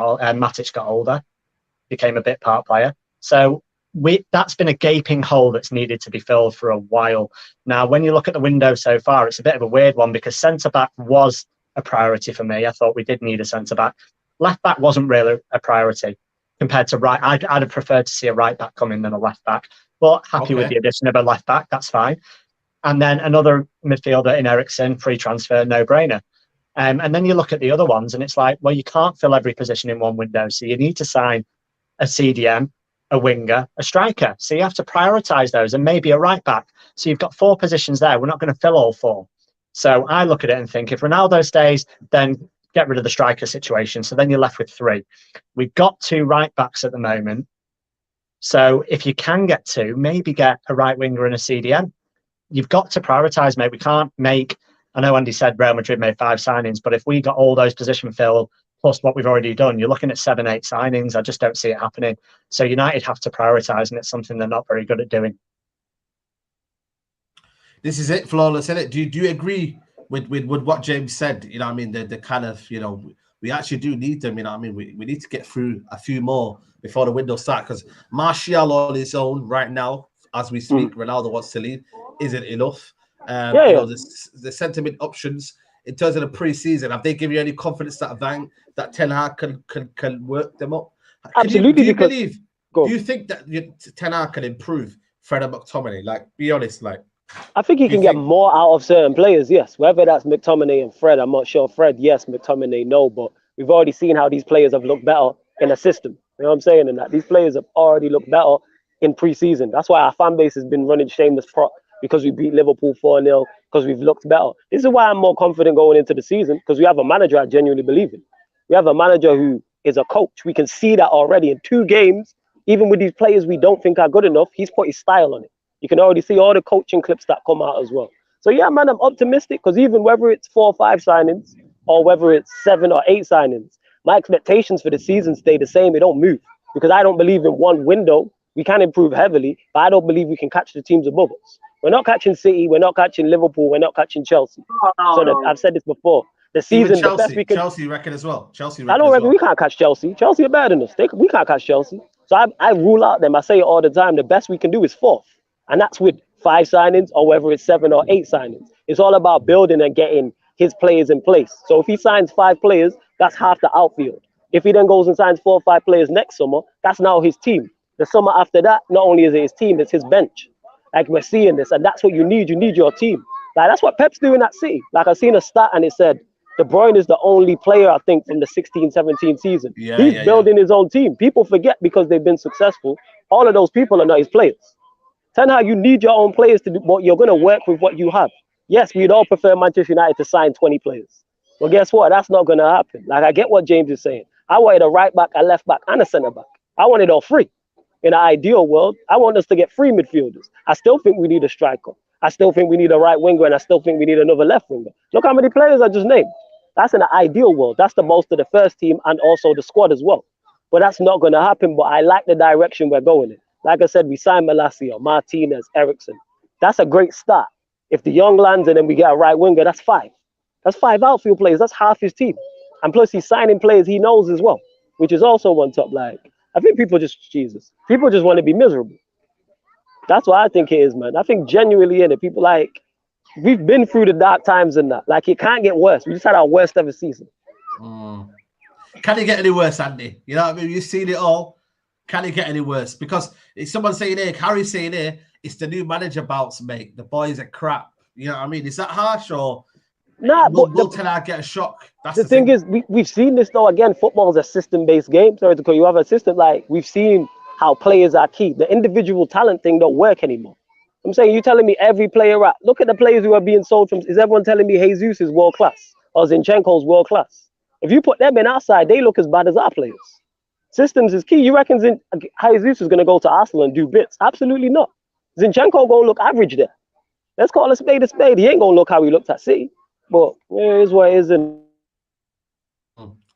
got older, became a bit part player. So that's been a gaping hole that's needed to be filled for a while. Now, when you look at the window so far, it's a bit of a weird one because centre-back was a priority for me. I thought we did need a centre-back. Left-back wasn't really a priority compared to right. I'd have preferred to see a right-back come in than a left-back. But happy with the addition of a left-back, that's fine. And then another midfielder in Ericsson, free transfer, no-brainer. And then you look at the other ones and it's like, well, you can't fill every position in one window. So you need to sign a CDM, a winger, a striker. So you have to prioritise those and maybe a right back. So you've got 4 positions there. We're not going to fill all 4. So I look at it and think if Ronaldo stays, then get rid of the striker situation. So then you're left with 3. We've got 2 right backs at the moment. So if you can get two, maybe get a right winger and a CDM. You've got to prioritise, mate. We can't make, I know Andy said Real Madrid made 5 signings, but if we got all those position fill plus what we've already done, you're looking at 7, 8 signings. I just don't see it happening. So United have to prioritise, and it's something they're not very good at doing. This is it, flawless, isn't it? Do you agree with what James said? You know what I mean? The kind of, you know, we actually do need them, you know what I mean? We need to get through a few more before the window starts, because Martial on his own right now, as we speak, Ronaldo wants to leave, isn't enough. You know, the sentiment options in terms of the pre-season, have they given you any confidence that Ten Hag can work them up? Absolutely. Do you think that Ten Hag can improve Fred and McTominay? Like, be honest, like. I think he can get more out of certain players, yes. Whether that's McTominay and Fred, I'm not sure. Fred, yes. McTominay, no. But we've already seen how these players have looked better in a system. You know what I'm saying? And that these players have already looked better in pre-season. That's why our fan base has been running shameless prop, because we beat Liverpool 4-0, because we've looked better. This is why I'm more confident going into the season, because we have a manager I genuinely believe in. We have a manager who is a coach. We can see that already in 2 games. Even with these players we don't think are good enough, he's put his style on it. You can already see all the coaching clips that come out as well. So, yeah, man, I'm optimistic, because even whether it's 4 or 5 signings or whether it's 7 or 8 signings, my expectations for the season stay the same. It don't move, because I don't believe in one window. We can improve heavily, but I don't believe we can catch the teams above us. We're not catching City. We're not catching Liverpool. We're not catching Chelsea. So I've said this before. The season, even Chelsea, the best we can. Chelsea reckon as well. I don't reckon we can't catch Chelsea. Chelsea are better than us. We can't catch Chelsea. So I rule out them. I say it all the time. The best we can do is 4th. And that's with 5 signings or whether it's 7 or 8 signings. It's all about building and getting his players in place. So if he signs 5 players, that's half the outfield. If he then goes and signs 4 or 5 players next summer, that's now his team. The summer after that, not only is it his team, it's his bench. Like, we're seeing this, and that's what you need. You need your team. Like, that's what Pep's doing at City. Like, I seen a stat, and it said De Bruyne is the only player, I think, from the 16-17 season. He's building his own team. People forget, because they've been successful, all of those people are not his players. Ten Hag, you need your own players to do, but you're going to work with what you have. Yes, we'd all prefer Manchester United to sign 20 players. Well, guess what? That's not going to happen. Like, I get what James is saying. I wanted a right back, a left back, and a centre back. I wanted all 3. In an ideal world, I want us to get 3 midfielders. I still think we need a striker. I still think we need a right winger, and I still think we need another left winger. Look how many players I just named. That's in an ideal world. That's the most of the first team and also the squad as well. But that's not going to happen. But I like the direction we're going in. Like I said, we signed Malacia, Martinez, Ericsson. That's a great start. If the young lands and then we get a right winger, that's 5. That's 5 outfield players. That's half his team. And plus, he's signing players he knows as well, which is also one top. Like, I think people just want to be miserable. That's what I think it is, man. I think genuinely in it, people like, we've been through the dark times and that. Like, it can't get worse. We just had our worst ever season. Can it get any worse, Andy? You know what I mean? You've seen it all. Can it get any worse? Because it's someone saying here, Harry's saying here, it's the new manager bounce, mate. The boys are crap. You know what I mean? Is that harsh, or nah? Will Ten Hag get a shock? That's the thing is, we've seen this though. Again, football is a system-based game. Sorry to call you have a system. Like, we've seen how players are key. The individual talent thing don't work anymore. I'm saying, you telling me every player, look at the players who are being sold from. Is everyone telling me Jesus is world class or Zinchenko's world class? If you put them in our side, they look as bad as our players. Systems is key. You reckon Jesus is going to go to Arsenal and do bits? Absolutely not. Zinchenko going to look average there. Let's call a spade a spade. He ain't going to look how he looked at City. But it is what it is.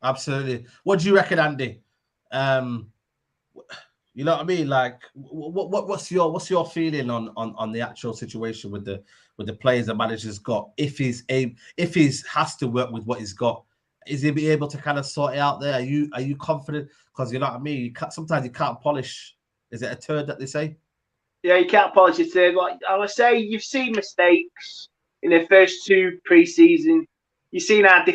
Absolutely. What do you reckon, Andy? You know what I mean? Like, what's your feeling on the actual situation with the players the manager's got? If he's has to work with what he's got, is he be able to kind of sort it out there? Are you confident? Because you know what I mean. Sometimes you can't polish. Is it a turd that they say? Yeah, you can't polish a turd. Like I would say, you've seen mistakes in the first 2 pre-season. You've seen our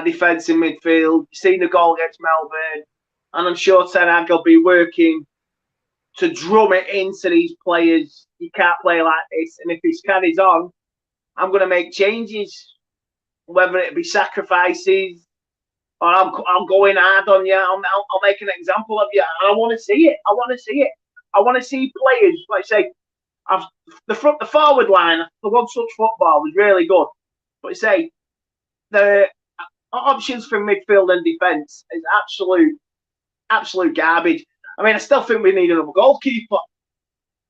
defence in midfield. You've seen the goal against Melbourne, and I'm sure Ten Hag will be working to drum it into these players. You can't play like this, and if this carries on, I'm going to make changes. Whether it be sacrifices, or I'm going hard on you. I'll make an example of you. I want to see it. I want to see it. I want to see players, like say, the forward line, the one such football was really good. But say, the options for midfield and defence is absolute garbage. I mean, I still think we need another goalkeeper.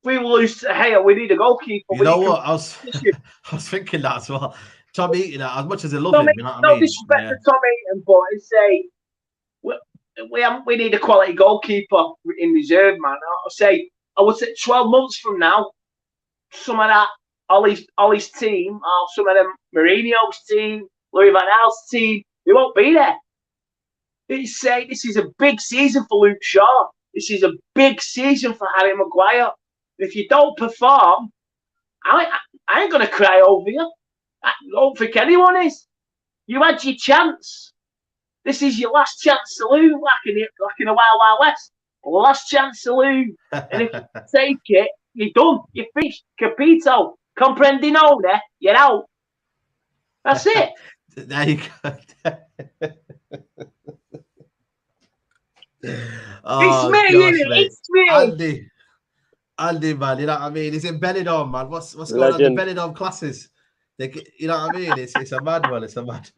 If we lose to Hale, we need a goalkeeper. You know what? I was thinking that as well. Tom Eaton, as much as I love him, you know what I mean? No disrespect to Tom Eaton, but it's we need a quality goalkeeper in reserve, man. I would say 12 months from now, some of that Ollie's team, or some of them Mourinho's team, Louis Van Gaal's team, they won't be there. This is a big season for Luke Shaw. This is a big season for Harry Maguire. If you don't perform, I ain't gonna cry over you. I don't think anyone is. You had your chance. This is your last chance saloon, like in a Wild West. Last chance saloon. And if you take it, you're done. You're finished. Capito. Comprendinone. You're out. That's it. There you go. It's me. It's me. Andy, man, you know what I mean? He's in Benidorm, man. What's going on in the Benidorm classes? You know what I mean? It's a mad one. It's a mad.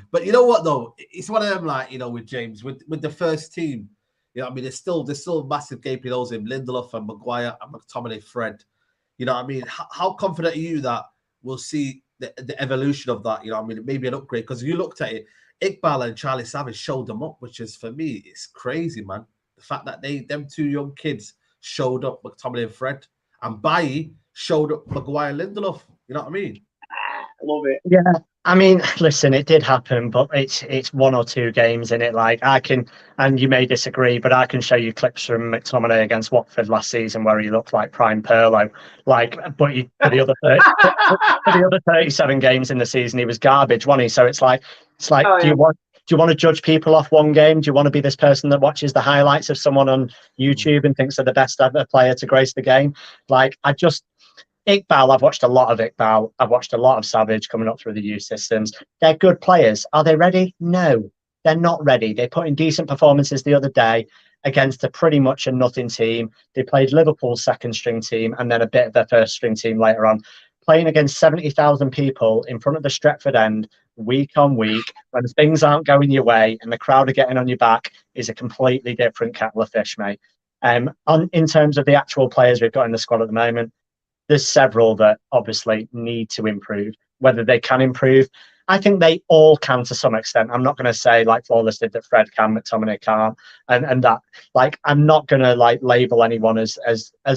But you know what though? It's one of them, like, you know, with James, with the first team. You know what I mean? There's still massive gaping holes in Lindelof and Maguire and McTominay, Fred. You know what I mean? How confident are you that we'll see the evolution of that? You know what I mean? Maybe an upgrade, because if you looked at it, Iqbal and Charlie Savage showed them up, which is, for me, it's crazy, man. The fact that them two young kids showed up, McTominay and Fred, and Bailly showed up Maguire and Lindelof. You know what I mean? I love it. Yeah. I mean, listen, it did happen, but it's one or two games in it. Like, I can, and you may disagree, but I can show you clips from McTominay against Watford last season where he looked like prime Pirlo. Like, but for the other 37 games in the season, he was garbage, wasn't he? So it's like, oh, do you want to judge people off one game? Do you want to be this person that watches the highlights of someone on YouTube and thinks they're the best ever player to grace the game? Like, Iqbal, I've watched a lot of Iqbal. I've watched a lot of Savage coming up through the youth systems. They're good players. Are they ready? No, they're not ready. They put in decent performances the other day against pretty much a nothing team. They played Liverpool's second string team and then a bit of their first string team later on. Playing against 70,000 people in front of the Stretford end week on week, when things aren't going your way and the crowd are getting on your back, is a completely different kettle of fish, mate. In terms of the actual players we've got in the squad at the moment, there's several that obviously need to improve. Whether they can improve, I think they all can to some extent. I'm not going to say like Flawless did that Fred can, McTominay can't, and that, like, I'm not going to like label anyone as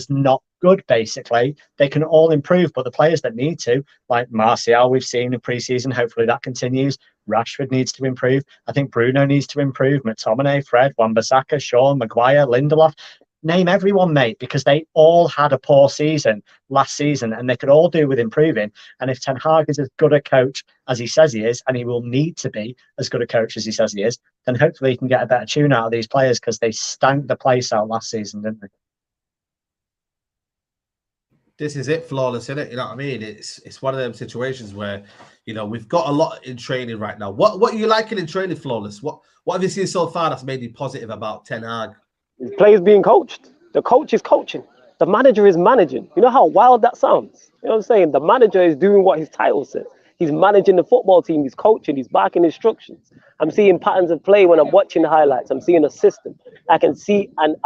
not good. Basically, they can all improve, but the players that need to, like Martial, we've seen in pre-season. Hopefully that continues. Rashford needs to improve. I think Bruno needs to improve. McTominay, Fred, Wan-Bissaka, Sean, Maguire, Lindelof. Name everyone, mate, because they all had a poor season last season and they could all do with improving. And if Ten Hag is as good a coach as he says he is, and he will need to be as good a coach as he says he is, then hopefully he can get a better tune out of these players, because they stank the place out last season, didn't they? This is it, Flawless, isn't it? You know what I mean? It's one of them situations where, you know, we've got a lot in training right now. What are you liking in training, Flawless? What have you seen so far that's made you positive about Ten Hag? The players being coached. The coach is coaching. The manager is managing. You know how wild that sounds? You know what I'm saying? The manager is doing what his title says. He's managing the football team. He's coaching. He's barking instructions. I'm seeing patterns of play when I'm watching the highlights. I'm seeing a system. I can see an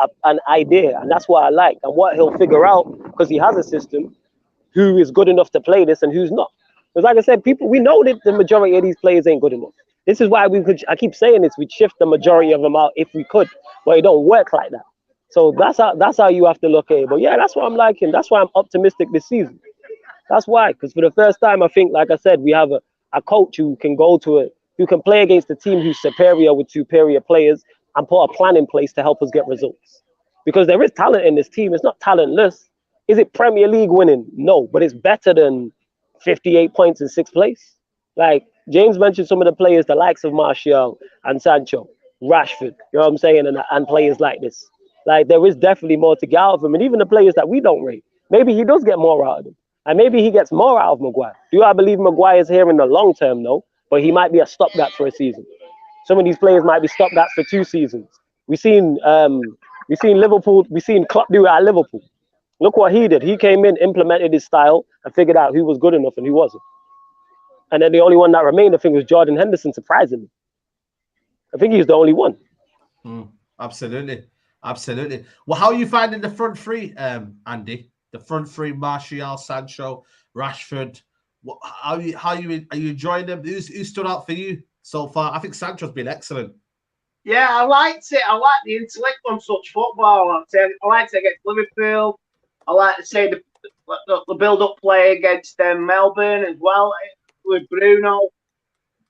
idea, and that's what I like. And what he'll figure out, because he has a system, who is good enough to play this and who's not. Because like I said, we know that the majority of these players ain't good enough. This is why I keep saying this, we'd shift the majority of them out if we could, but it don't work like that. So that's how you have to look at it. But yeah, that's what I'm liking. That's why I'm optimistic this season. That's why, because for the first time, I think, like I said, we have a coach who can who can play against a team who's superior with superior players and put a plan in place to help us get results. Because there is talent in this team. It's not talentless. Is it Premier League winning? No, but it's better than 58 points in 6th place. Like, James mentioned some of the players, the likes of Martial and Sancho, Rashford, you know what I'm saying, and players like this. Like, there is definitely more to get out of him. And even the players that we don't rate, maybe he does get more out of them. And maybe he gets more out of Maguire. Do I believe Maguire is here in the long term? No. But he might be a stopgap for a season. Some of these players might be stopgaps for 2 seasons. We've seen Liverpool, we've seen Klopp do it at Liverpool. Look what he did. He came in, implemented his style, and figured out who was good enough and who wasn't. And then the only one that remained, I think, was Jordan Henderson, surprisingly. I think he's the only one. Absolutely. Absolutely. Well, how are you finding the front three, Andy? The front three: Martial, Sancho, Rashford. Are you enjoying them? Who stood out for you so far? I think Sancho's been excellent. Yeah, I liked it. I like the intellect on such football. I like to against Liverpool. I like to say the build-up play against Melbourne as well with Bruno.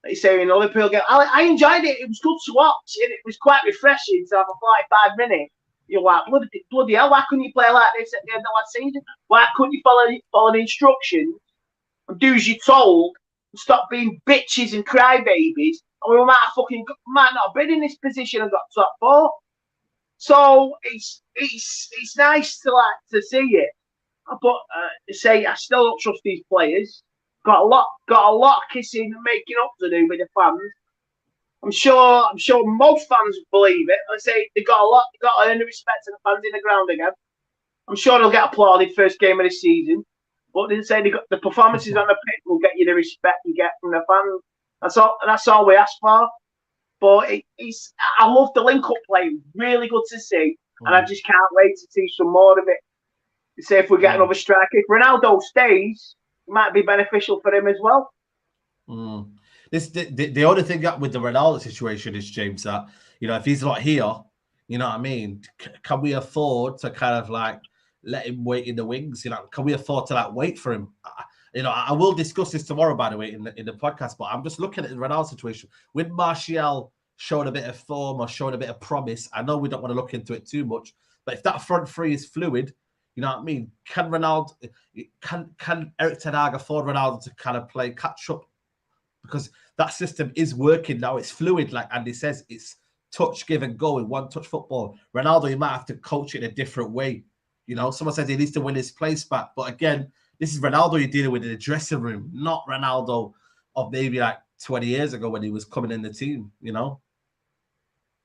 Like you say in the Liverpool game, I enjoyed it. It was good to watch. It was quite refreshing to have a 45 minutes. You're like, bloody hell, why couldn't you play like this at the end of last season? Why couldn't you follow the instructions and do as you're told and stop being bitches and crybabies? And we might not have been in this position and got top four. So it's nice to see it. But say I still don't trust these players. Got a lot of kissing and making up to do with the fans. I'm sure most fans believe it. I say they got to earn the respect of the fans in the ground again. I'm sure they'll get applauded first game of the season. But they say they got the performances on the pitch will get you the respect you get from the fans. That's all we ask for. But I love the link-up play. Really good to see. And I just can't wait to see some more of it. Say if we get another striker. If Ronaldo stays, it might be beneficial for him as well. The only thing with the Ronaldo situation is, James, that, if he's not here, you know what I mean? Can we afford to kind of like let him wait in the wings? Can we afford to like wait for him? I will discuss this tomorrow, by the way, in the podcast. But I'm just looking at the Ronaldo situation. When Martial showed a bit of form or showed a bit of promise, I know we don't want to look into it too much. But if that front three is fluid, you know what I mean? Can Erik Ten Hag afford Ronaldo to kind of play catch up? Because that system is working now. It's fluid, like Andy says. It's touch, give and go in one-touch football. Ronaldo, you might have to coach it in a different way. Someone says he needs to win his place back. But again, this is Ronaldo you're dealing with in the dressing room, not Ronaldo of maybe like 20 years ago when he was coming in the team,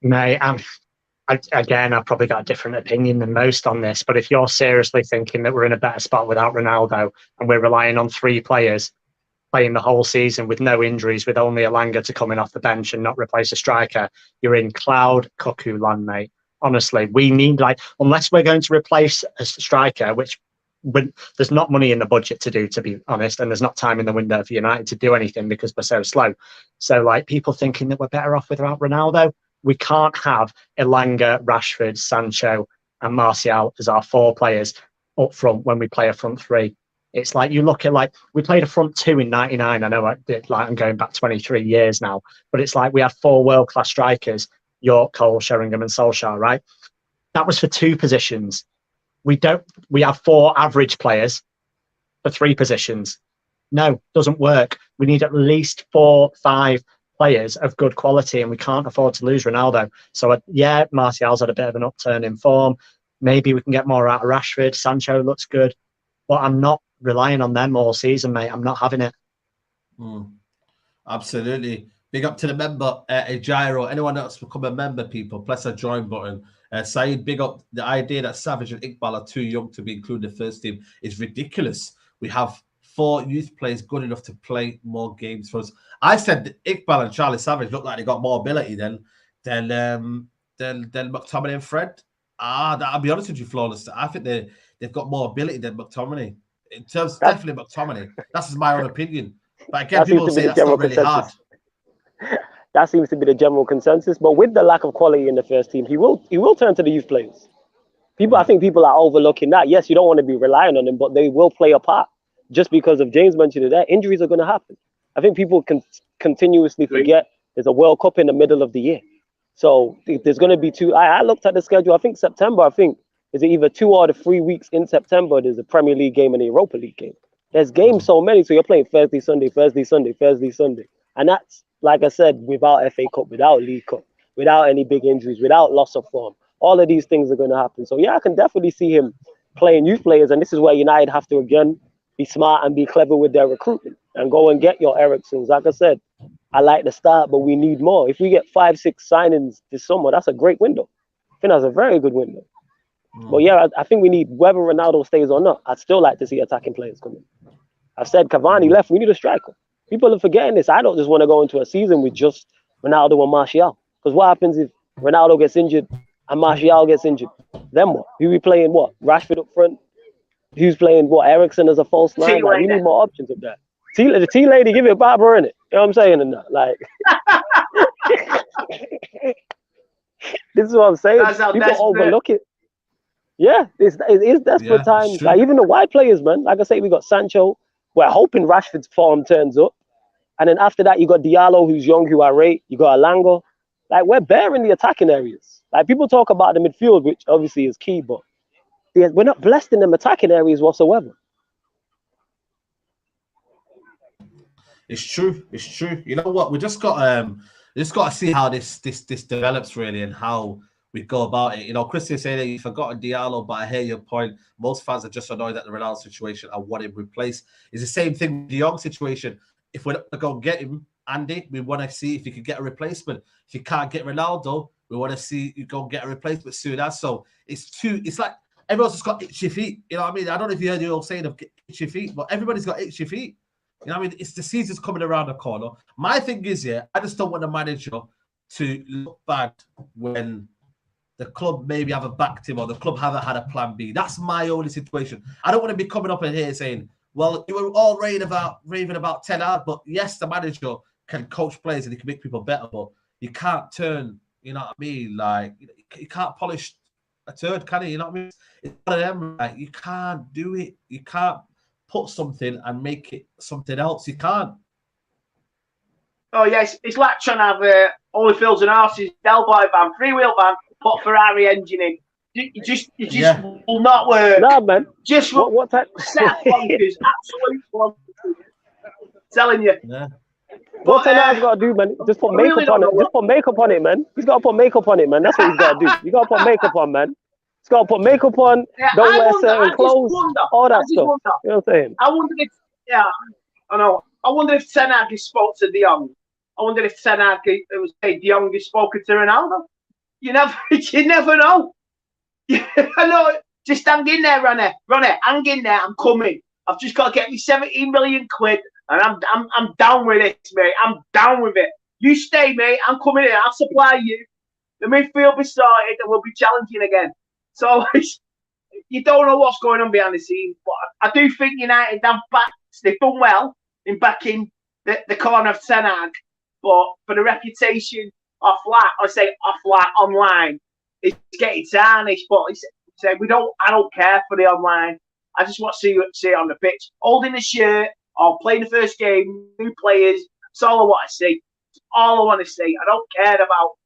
Mate, I've probably got a different opinion than most on this, but if you're seriously thinking that we're in a better spot without Ronaldo and we're relying on three players playing the whole season with no injuries, with only Elanga to come in off the bench and not replace a striker, you're in cloud cuckoo land, mate. Honestly, we need, unless we're going to replace a striker, which there's not money in the budget to do, to be honest, and there's not time in the window for United to do anything because we're so slow. So, people thinking that we're better off without Ronaldo, we can't have Elanga, Rashford, Sancho, and Martial as our four players up front when we play a front three. It's like you look at we played a front two in '99. I know I'm going back 23 years now, but it's like we had four world-class strikers: York, Cole, Sheringham, and Solskjaer. Right? That was for two positions. We have four average players for three positions. No, doesn't work. We need at least 4-5 players of good quality, and we can't afford to lose Ronaldo. So, Martial's had a bit of an upturn in form. Maybe we can get more out of Rashford. Sancho looks good. But I'm not relying on them all season, mate. I'm not having it. Absolutely. Big up to the member, Ejiro. Anyone else become a member, people? Press a join button. Saeed, big up. The idea that Savage and Iqbal are too young to be included in the first team is ridiculous. We have 4 youth players good enough to play more games for us. I said Iqbal and Charlie Savage look like they got more ability than McTominay and Fred. I'll be honest with you, Flawless. I think they've got more ability than McTominay. In terms, definitely McTominay. That's my own opinion. But again, people say that's not really hard. That seems to be the general consensus. But with the lack of quality in the first team, he will turn to the youth players. I think people are overlooking that. Yes, you don't want to be relying on them, but they will play a part. Just because of James mentioned it there, injuries are going to happen. I think people can continuously forget there's a World Cup in the middle of the year. So there's going to be 2. I looked at the schedule. I think September, is it either 2 or 3 weeks in September, there's a Premier League game and a Europa League game. There's games so many, so you're playing Thursday, Sunday, Thursday, Sunday, Thursday, Sunday. And that's, like I said, without FA Cup, without League Cup, without any big injuries, without loss of form. All of these things are going to happen. So, I can definitely see him playing youth players. And this is where United have to, again, be smart and be clever with their recruitment and go and get your Ericssons. Like I said, I like the start, but we need more. If we get 5-6 signings this summer, that's a great window. I think that's a very good window. But I think we need, whether Ronaldo stays or not, I'd still like to see attacking players come in. I've said Cavani left, we need a striker. People are forgetting this. I don't just want to go into a season with just Ronaldo and Martial. Because what happens if Ronaldo gets injured and Martial gets injured. Then what? Who we playing? What? Rashford up front? Who's playing what? Ericsson as a false nine? Like, we need more options of that. The T lady, give it a barber in it. You know what I'm saying? And that, like, this is what I'm saying. People overlook it. Yeah, it is desperate times. Like, even the wide players, man. Like I say, we got Sancho. We're hoping Rashford's form turns up. And then after that, you got Diallo, who's young, who I rate. You got Alango. Like, we're bare in the attacking areas. Like, people talk about the midfield, which obviously is key, but we're not blessed in them attacking areas whatsoever. It's true. It's true. You know what? We just got to see how this develops really, and how we go about it. You know, Christian saying that you forgot Diallo, but I hear your point. Most fans are just annoyed at the Ronaldo situation and want him replaced. It's the same thing with the Young situation. If we're not going to get him, Andy, we want to see if you could get a replacement. If you can't get Ronaldo, we want to see you go get a replacement soon as. So it's like everyone's just got itchy feet. You know what I mean? I don't know if you heard the old saying of itchy feet, but everybody's got itchy feet. You know what I mean? It's the season's coming around the corner. My thing is, I just don't want the manager to look bad when the club maybe haven't backed him or the club haven't had a plan B. That's my only situation. I don't want to be coming up in here saying, well, you were all raving about Ten Hag, but yes, the manager can coach players and he can make people better, but you can't turn, you know what I mean? Like, you can't polish a turd, can you? You know what I mean? It's one of them, like, you can't do it. You can't put something and make it something else. You can't. Oh, yes. It's like trying to have Holyfields and Arses, Delboy van, freewheel van, put a Ferrari engine in. You just will not work. No, man. Just what type? Set bonkers, absolute bonkers. Telling you. Yeah. What Ten Hag's got to do, man? Just put makeup on it. Just put makeup on it, man. He's got to put makeup on it, man. That's what he's got to do. You got to put makeup on, man. He's got to put makeup on. Yeah, don't wear certain clothes. All that stuff. You know what I'm saying? I wonder if Ten Hag has spoke to De Jong. I wonder if Ten Hag, it was De Jong has spoken to Ronaldo. You never know. I know. Just hang in there, Ronnie. Hang in there. I'm coming. I've just got to get me 17 million quid, and I'm down with it, mate. I'm down with it. You stay, mate. I'm coming in. I'll supply you. The midfield will be started, and we'll be challenging again. So you don't know what's going on behind the scenes, but I do think United they've done well in backing the corner of Ten Hag, but for the reputation online, it's getting tarnished. But he said, I don't care for the online. I just want to see it on the pitch, holding the shirt or playing the first game, new players. That's all I want to see. That's all I want to see. I don't care about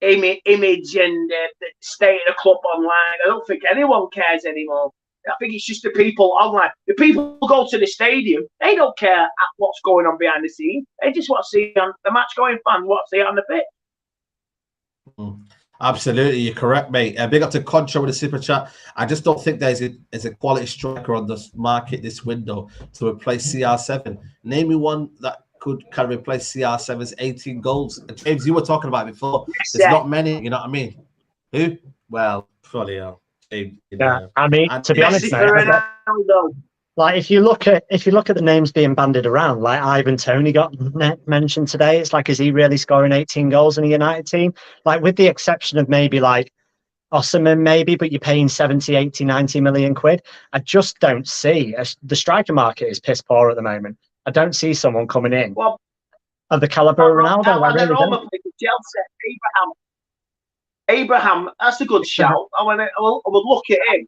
image and the state of the club online. I don't think anyone cares anymore. I think it's just the people online. The people who go to the stadium, they don't care what's going on behind the scenes. They just want to see the match going fans want to see it on the pitch. Absolutely, you're correct, mate. Big up to Contra with a super chat. I just don't think there's a quality striker on this market this window to replace CR7. Name me one that can replace CR7's 18 goals. James, you were talking about it before. There's not many, you know what I mean? Who? Well, probably yeah, I mean, to be honest, like if you look at the names being bandied around, like Ivan Toney got mentioned today, it's like, is he really scoring 18 goals in a United team? Like, with the exception of maybe like Osimhen, maybe, but you're paying 70, 80, 90 million quid. I just don't see the striker market is piss poor at the moment. I don't see someone coming in of the caliber of Ronaldo. I really don't. Abraham, that's a good shout. I would look at him.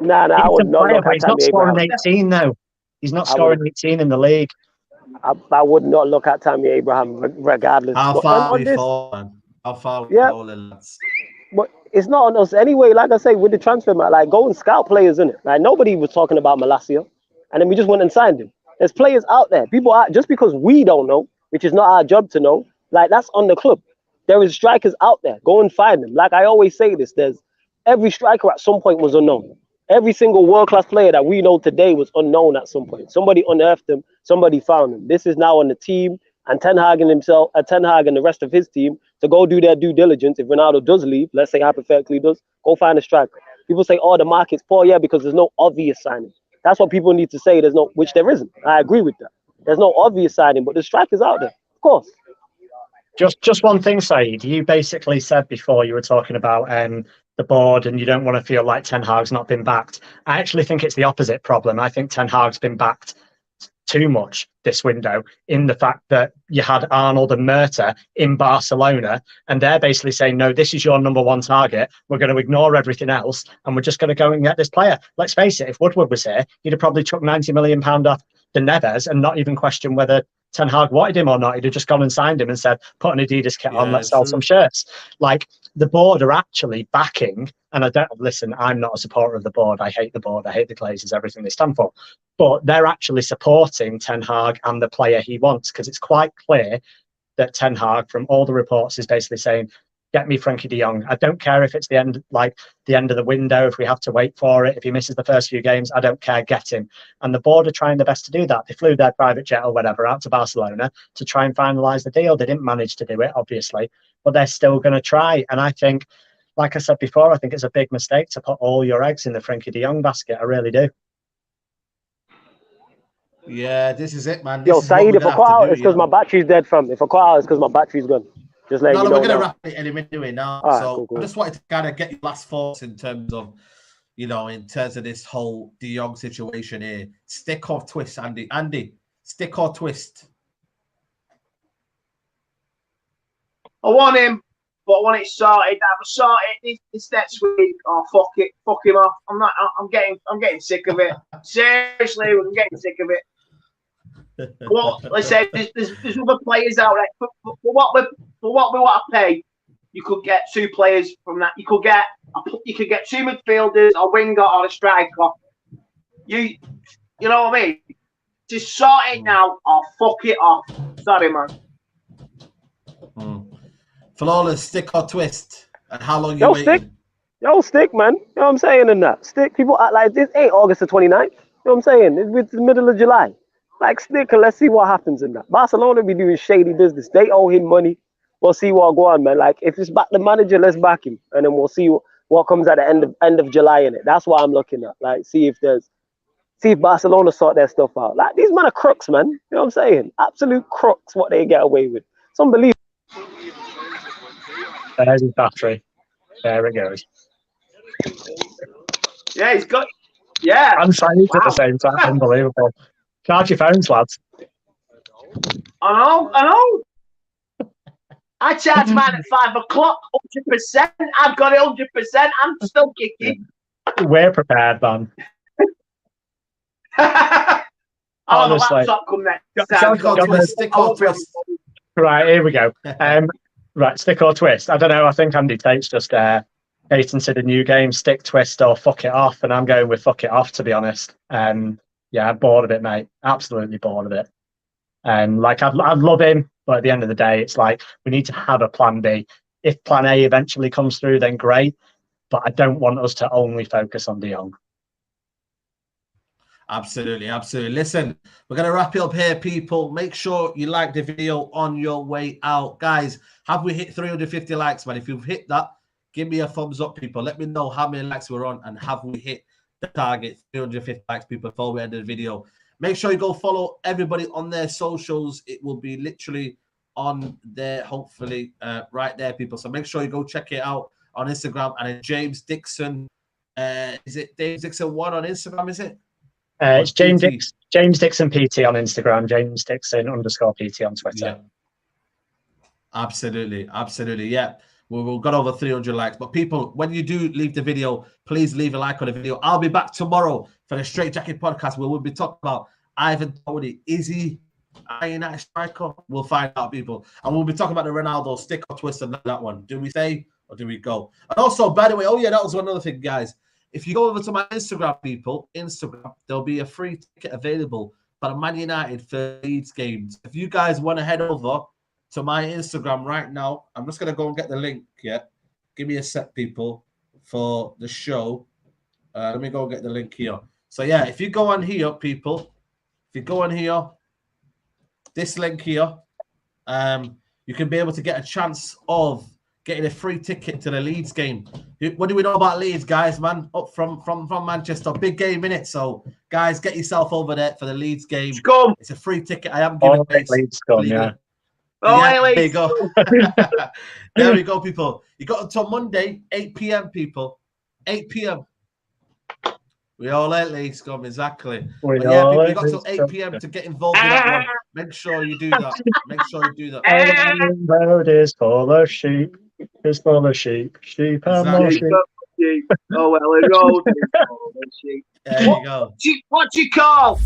Nah, I would not look at He's not scoring 18, though. He's not scoring 18 in the league. I would not look at Tammy Abraham regardless. How far we fall, man? How far we falling, lads? But it's not on us anyway. Like I say, with the transfer, like, go and scout players, innit? Like, nobody was talking about Malacia, and then we just went and signed him. There's players out there. People are, just because we don't know, which is not our job to know, like, that's on the club. There is strikers out there. Go and find them. Like I always say this, every striker at some point was unknown. Every single world-class player that we know today was unknown at some point. Somebody unearthed them. Somebody found them. This is now on the team and Ten Hag and the rest of his team to go do their due diligence. If Ronaldo does leave, let's say hypothetically does, go find a striker. People say, oh, the market's poor. Yeah, because there's no obvious signing. That's what people need to say. Which there isn't. I agree with that. There's no obvious signing, but the strikers out there, of course. Just one thing, Saeed. You basically said before you were talking about the board and you don't want to feel like Ten Hag's not been backed. I actually think it's the opposite problem. I think Ten Hag's been backed too much this window in the fact that you had Arnold and Murta in Barcelona and they're basically saying, no, this is your number one target. We're going to ignore everything else and we're just going to go and get this player. Let's face it, if Woodward was here, he'd have probably chucked £90 million off the Neves and not even question whether Ten Hag wanted him or not. He'd have just gone and signed him and said, put an Adidas kit on, let's sell some shirts. Like, the board are actually backing, and listen, I'm not a supporter of the board. I hate the board. I hate the Glazers, everything they stand for. But they're actually supporting Ten Hag and the player he wants, because it's quite clear that Ten Hag, from all the reports, is basically saying, get me Frankie de Jong. I don't care if it's the end of the window, if we have to wait for it, if he misses the first few games, I don't care, get him. And the board are trying their best to do that. They flew their private jet or whatever out to Barcelona to try and finalise the deal. They didn't manage to do it, obviously, but they're still going to try. And I think, like I said before, I think it's a big mistake to put all your eggs in the Frankie de Jong basket. I really do. Yeah, this is it, man. Yo, Saeed, if I cut out, it's because my battery's dead, fam. If I cut out, it's because my battery's gone. Just like, we're going to wrap it anyway now. Right, so cool. I just wanted to kind of get your last thoughts in terms of, this whole De Jong situation here. Stick or twist, Andy? Andy, stick or twist? I want him, but I want it sorted. I'm sorted this next week. Oh, fuck him off. I'm getting sick of it. Seriously, I'm getting sick of it. Well, let's say there's other players out there. For what we want to pay, you could get two players from that. You could get two midfielders, a winger, or a striker. You know what I mean? Just sort it now, or fuck it off. Sorry, man. Flawless, stick or twist? And how long you waiting? Stick, man. You know what I'm saying in that? Stick. People act like this ain't August the 29th. You know what I'm saying? It's the middle of July. Like, stick and let's see what happens in that. Barcelona be doing shady business. They owe him money. We'll see what go on, man. Like, if it's back the manager, let's back him. And then we'll see what comes at the end of July in it. That's what I'm looking at. Like, see if Barcelona sort their stuff out. Like, these men are crooks, man. You know what I'm saying? Absolute crooks, what they get away with. It's unbelievable. There's his battery. There it goes. Yeah, he's got. Yeah. And Saeed at the same time. Unbelievable. Charge your phones, lads. I know. I charge mine at 5 o'clock, 100%. I've got it 100%. I'm still kicking. We're prepared, man. Honestly. Laptop come next. Stick or twist. Right, here we go. Right, stick or twist. I don't know. I think Andy Tate's just hating to the new game, stick, twist, or fuck it off. And I'm going with fuck it off, to be honest. Yeah, I'm bored of it, mate. Absolutely bored of it. Like, I'd love him, but at the end of the day, it's like we need to have a plan B. If plan A eventually comes through, then great. But I don't want us to only focus on De Jong. Absolutely. Listen, we're going to wrap it up here, people. Make sure you like the video on your way out. Guys, have we hit 350 likes, man? If you've hit that, give me a thumbs up, people. Let me know how many likes we're on and have we hit the target 350 likes, people, before we end the video. Make sure you go follow everybody on their socials. It will be literally on there, hopefully, right there, people. So make sure you go check it out on Instagram. And then James Dixon, is it James Dixon 1 on Instagram, is it? It's James Dixon PT on Instagram, James Dixon _PT on Twitter. Yeah. Absolutely. Yeah. We've got over 300 likes. But people, when you do leave the video, please leave a like on the video. I'll be back tomorrow for the Straight Jacket podcast where we'll be talking about Ivan Toney. Is he a United striker? We'll find out, people. And we'll be talking about the Ronaldo stick or twist and that one. Do we stay or do we go? And also, by the way, that was one other thing, guys. If you go over to my Instagram, people, there'll be a free ticket available for the Man United for Leeds games. If you guys want to head over to my Instagram right now, I'm just going to go and get the link, yeah? Give me a sec, people, for the show. Let me go and get the link here. So, yeah, if you go on here, people, this link here, you can be able to get a chance of getting a free ticket to the Leeds game. What do we know about Leeds, guys, man? Up from Manchester. Big game, innit? So, guys, get yourself over there for the Leeds game. It's a free ticket. I am giving Leeds scum, yeah. Oh, Yeah, hey, there you go. There we go, people. You got until Monday, 8 p.m. people. 8 p.m. We all at least come exactly. But yeah, people, you got till 8 p.m. to get involved in that one. Make sure you do that. Make sure you do that. Ellen Road is full of sheep. It's full of sheep. Sheep and more Exactly. sheep. Oh, well, it road is full of sheep. There you go. What do you call?